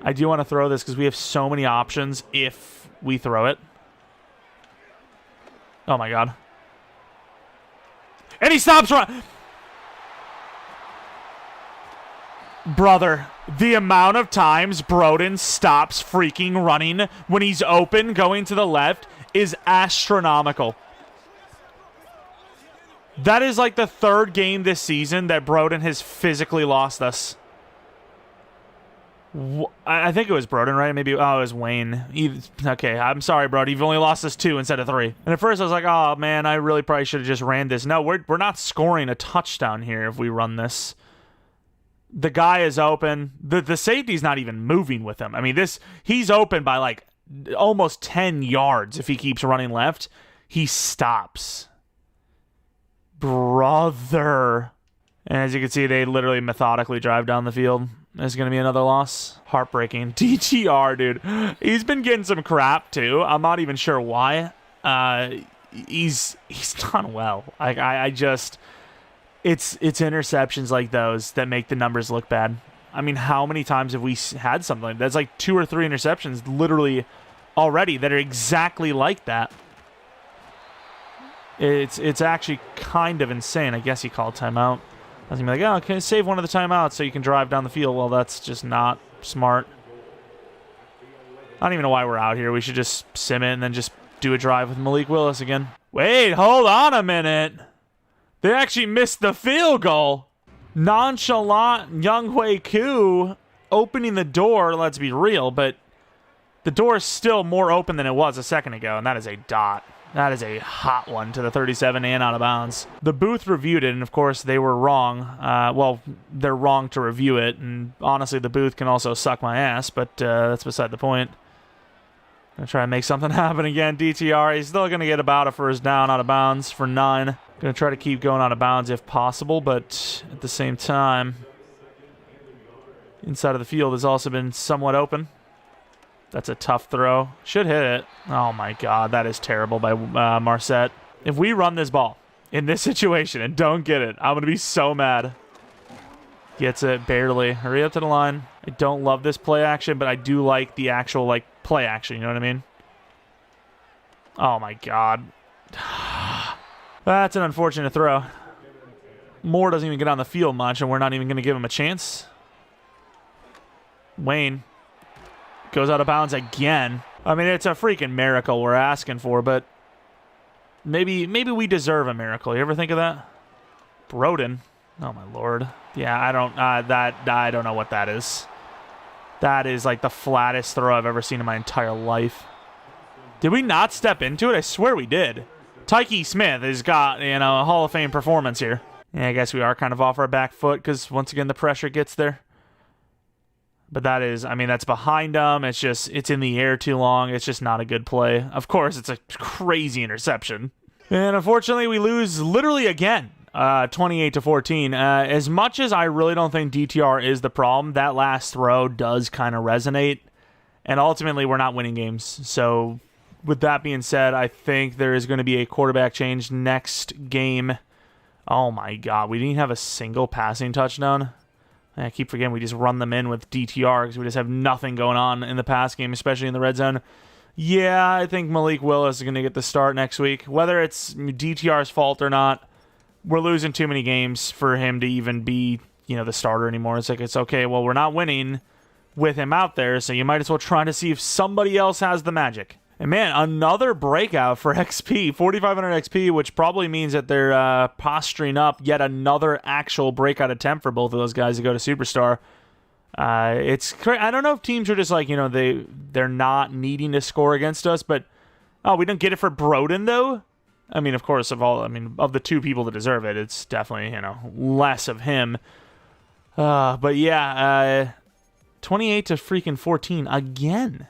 I do want to throw this because we have so many options if we throw it. Oh, my God. And he stops running. Brother, the amount of times Broden stops freaking running when he's open going to the left is astronomical. That is like the 3rd game this season that Broden has physically lost us. I think it was Broden, right? Maybe, oh, it was Wayne. Okay, I'm sorry, Broden. You've only lost us 2 instead of 3. And at first I was like, oh, man, I really probably should have just ran this. No, we're not scoring a touchdown here if we run this. The guy is open. The safety's not even moving with him. I mean, he's open by like almost 10 yards if he keeps running left. He stops. Brother. And as you can see, they literally methodically drive down the field. There's going to be another loss. Heartbreaking. DTR, dude. He's been getting some crap, too. I'm not even sure why. He's done well. I just... It's interceptions like those that make the numbers look bad. I mean, how many times have we had something like that? That's like 2 or 3 interceptions literally already that are exactly like that. It's actually kind of insane. I guess he called timeout. I was going to be like, oh, okay, save one of the timeouts so you can drive down the field. Well, that's just not smart. I don't even know why we're out here. We should just sim it and then just do a drive with Malik Willis again. Wait, hold on a minute. They actually missed the field goal. Nonchalant Younghoe Koo opening the door, let's be real, but the door is still more open than it was a second ago, and that is a dot. That is a hot one to the 37 and out of bounds. The booth reviewed it, and of course they were wrong. Well, they're wrong to review it, and honestly the booth can also suck my ass, but that's beside the point. Gonna try to make something happen again. DTR, he's still gonna get about a first down out of bounds for 9. Gonna try to keep going out of bounds if possible, but at the same time, inside of the field has also been somewhat open. That's a tough throw. Should hit it. Oh my god, that is terrible by Marset. If we run this ball in this situation and don't get it, I'm going to be so mad. Gets it, barely. Hurry up to the line. I don't love this play action, but I do like the actual play action, you know what I mean? Oh my god. That's an unfortunate throw. Moore doesn't even get on the field much, and we're not even going to give him a chance. Wayne goes out of bounds again. I mean, it's a freaking miracle we're asking for, but maybe we deserve a miracle. You ever think of that? Broden. Oh my lord. Yeah, I don't know what that is. That is like the flattest throw I've ever seen in my entire life. Did we not step into it? I swear we did. Tyke Smith has got, a Hall of Fame performance here. Yeah, I guess we are kind of off our back foot because once again the pressure gets there. But that is, that's behind them. It's in the air too long. It's just not a good play. Of course, it's a crazy interception. And unfortunately, we lose literally again, 28-14. As much as I really don't think DTR is the problem, that last throw does kind of resonate. And ultimately, we're not winning games. So with that being said, I think there is going to be a quarterback change next game. Oh my god, we didn't have a single passing touchdown. I keep forgetting we just run them in with DTR because we just have nothing going on in the pass game, especially in the red zone. Yeah, I think Malik Willis is going to get the start next week. Whether it's DTR's fault or not, we're losing too many games for him to even be, the starter anymore. It's okay, well, we're not winning with him out there, so you might as well try to see if somebody else has the magic. And man, another breakout for XP, 4,500 XP, which probably means that they're posturing up yet another actual breakout attempt for both of those guys to go to Superstar. I don't know if teams are just they're not needing to score against us, but we don't get it for Broden though. Of course, of the two people that deserve it, it's definitely less of him. But yeah, 28-14 again.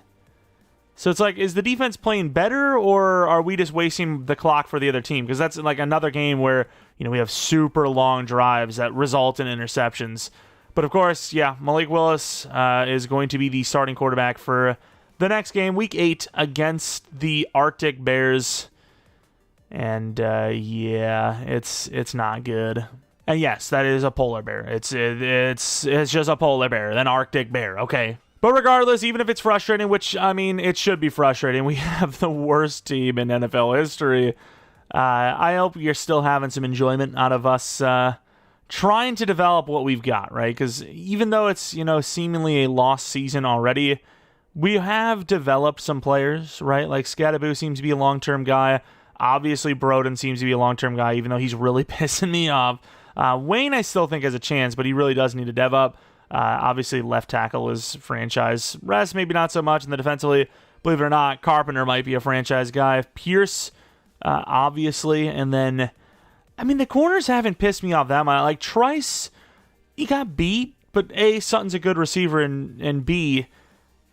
So it's is the defense playing better, or are we just wasting the clock for the other team? Because that's another game where, we have super long drives that result in interceptions. But of course, yeah, Malik Willis is going to be the starting quarterback for the next game, Week 8, against the Arctic Bears. And yeah, it's not good. And yes, that is a polar bear. It's just a polar bear, an Arctic bear, okay? But regardless, even if it's frustrating, which, it should be frustrating, we have the worst team in NFL history. I hope you're still having some enjoyment out of us trying to develop what we've got, right? Because even though it's, seemingly a lost season already, we have developed some players, right? Scadaboo seems to be a long-term guy. Obviously, Broden seems to be a long-term guy, even though he's really pissing me off. Wayne, I still think has a chance, but he really does need to dev up. Obviously, left tackle is franchise. Rest, maybe not so much. And the defensively, believe it or not, Carpenter might be a franchise guy. Pierce, obviously. And then, the corners haven't pissed me off that much. Trice, he got beat, but A, Sutton's a good receiver, and B,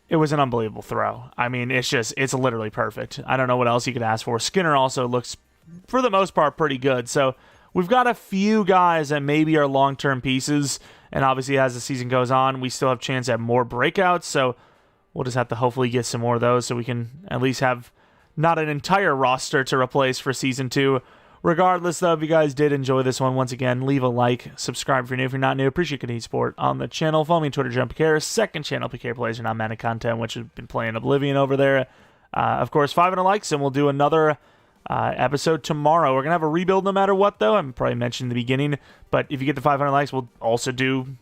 it was an unbelievable throw. It's literally perfect. I don't know what else you could ask for. Skinner also looks, for the most part, pretty good. So we've got a few guys that maybe are long-term pieces. And obviously, as the season goes on, we still have a chance at more breakouts. So we'll just have to hopefully get some more of those so we can at least have not an entire roster to replace for Season 2. Regardless, though, if you guys did enjoy this one, once again, leave a like, subscribe if you're new. If you're not new, appreciate continued support on the channel. Follow me on Twitter, Jeromepkr, second channel, PK Plays, and Madden content, which has been playing Oblivion over there. Of course, 500 likes, and we'll do another episode tomorrow. We're going to have a rebuild no matter what, though. I probably mentioned in the beginning, but if you get the 500 likes, we'll also do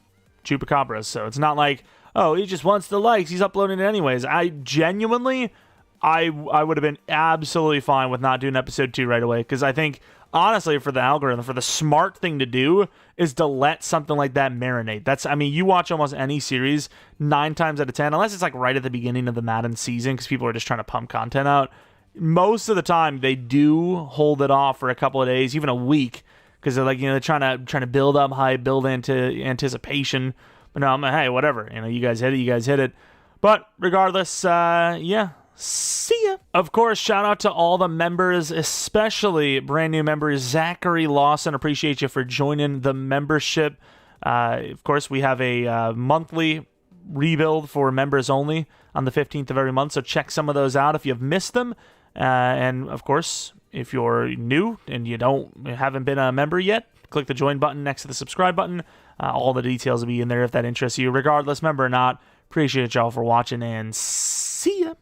Chupacabras. So it's not he just wants the likes. He's uploading it anyways. I genuinely, I would have been absolutely fine with not doing episode 2 right away, because I think, honestly, for the algorithm, for the smart thing to do is to let something like that marinate. That's, you watch almost any series 9 times out of 10, unless it's right at the beginning of the Madden season, because people are just trying to pump content out. most of the time they do hold it off for a couple of days, even a week, because they're like, they're trying to build up hype, build into anticipation. But no, I'm like, hey, whatever. You guys hit it. But regardless, see ya. Of course, shout out to all the members, especially brand new members, Zachary Lawson. Appreciate you for joining the membership. Of course, we have a monthly rebuild for members only on the 15th of every month, so check some of those out if you've missed them. And of course, if you're new and you haven't been a member yet, click the join button next to the subscribe button. All the details will be in there if that interests you. Regardless, member or not, appreciate y'all for watching, and see ya.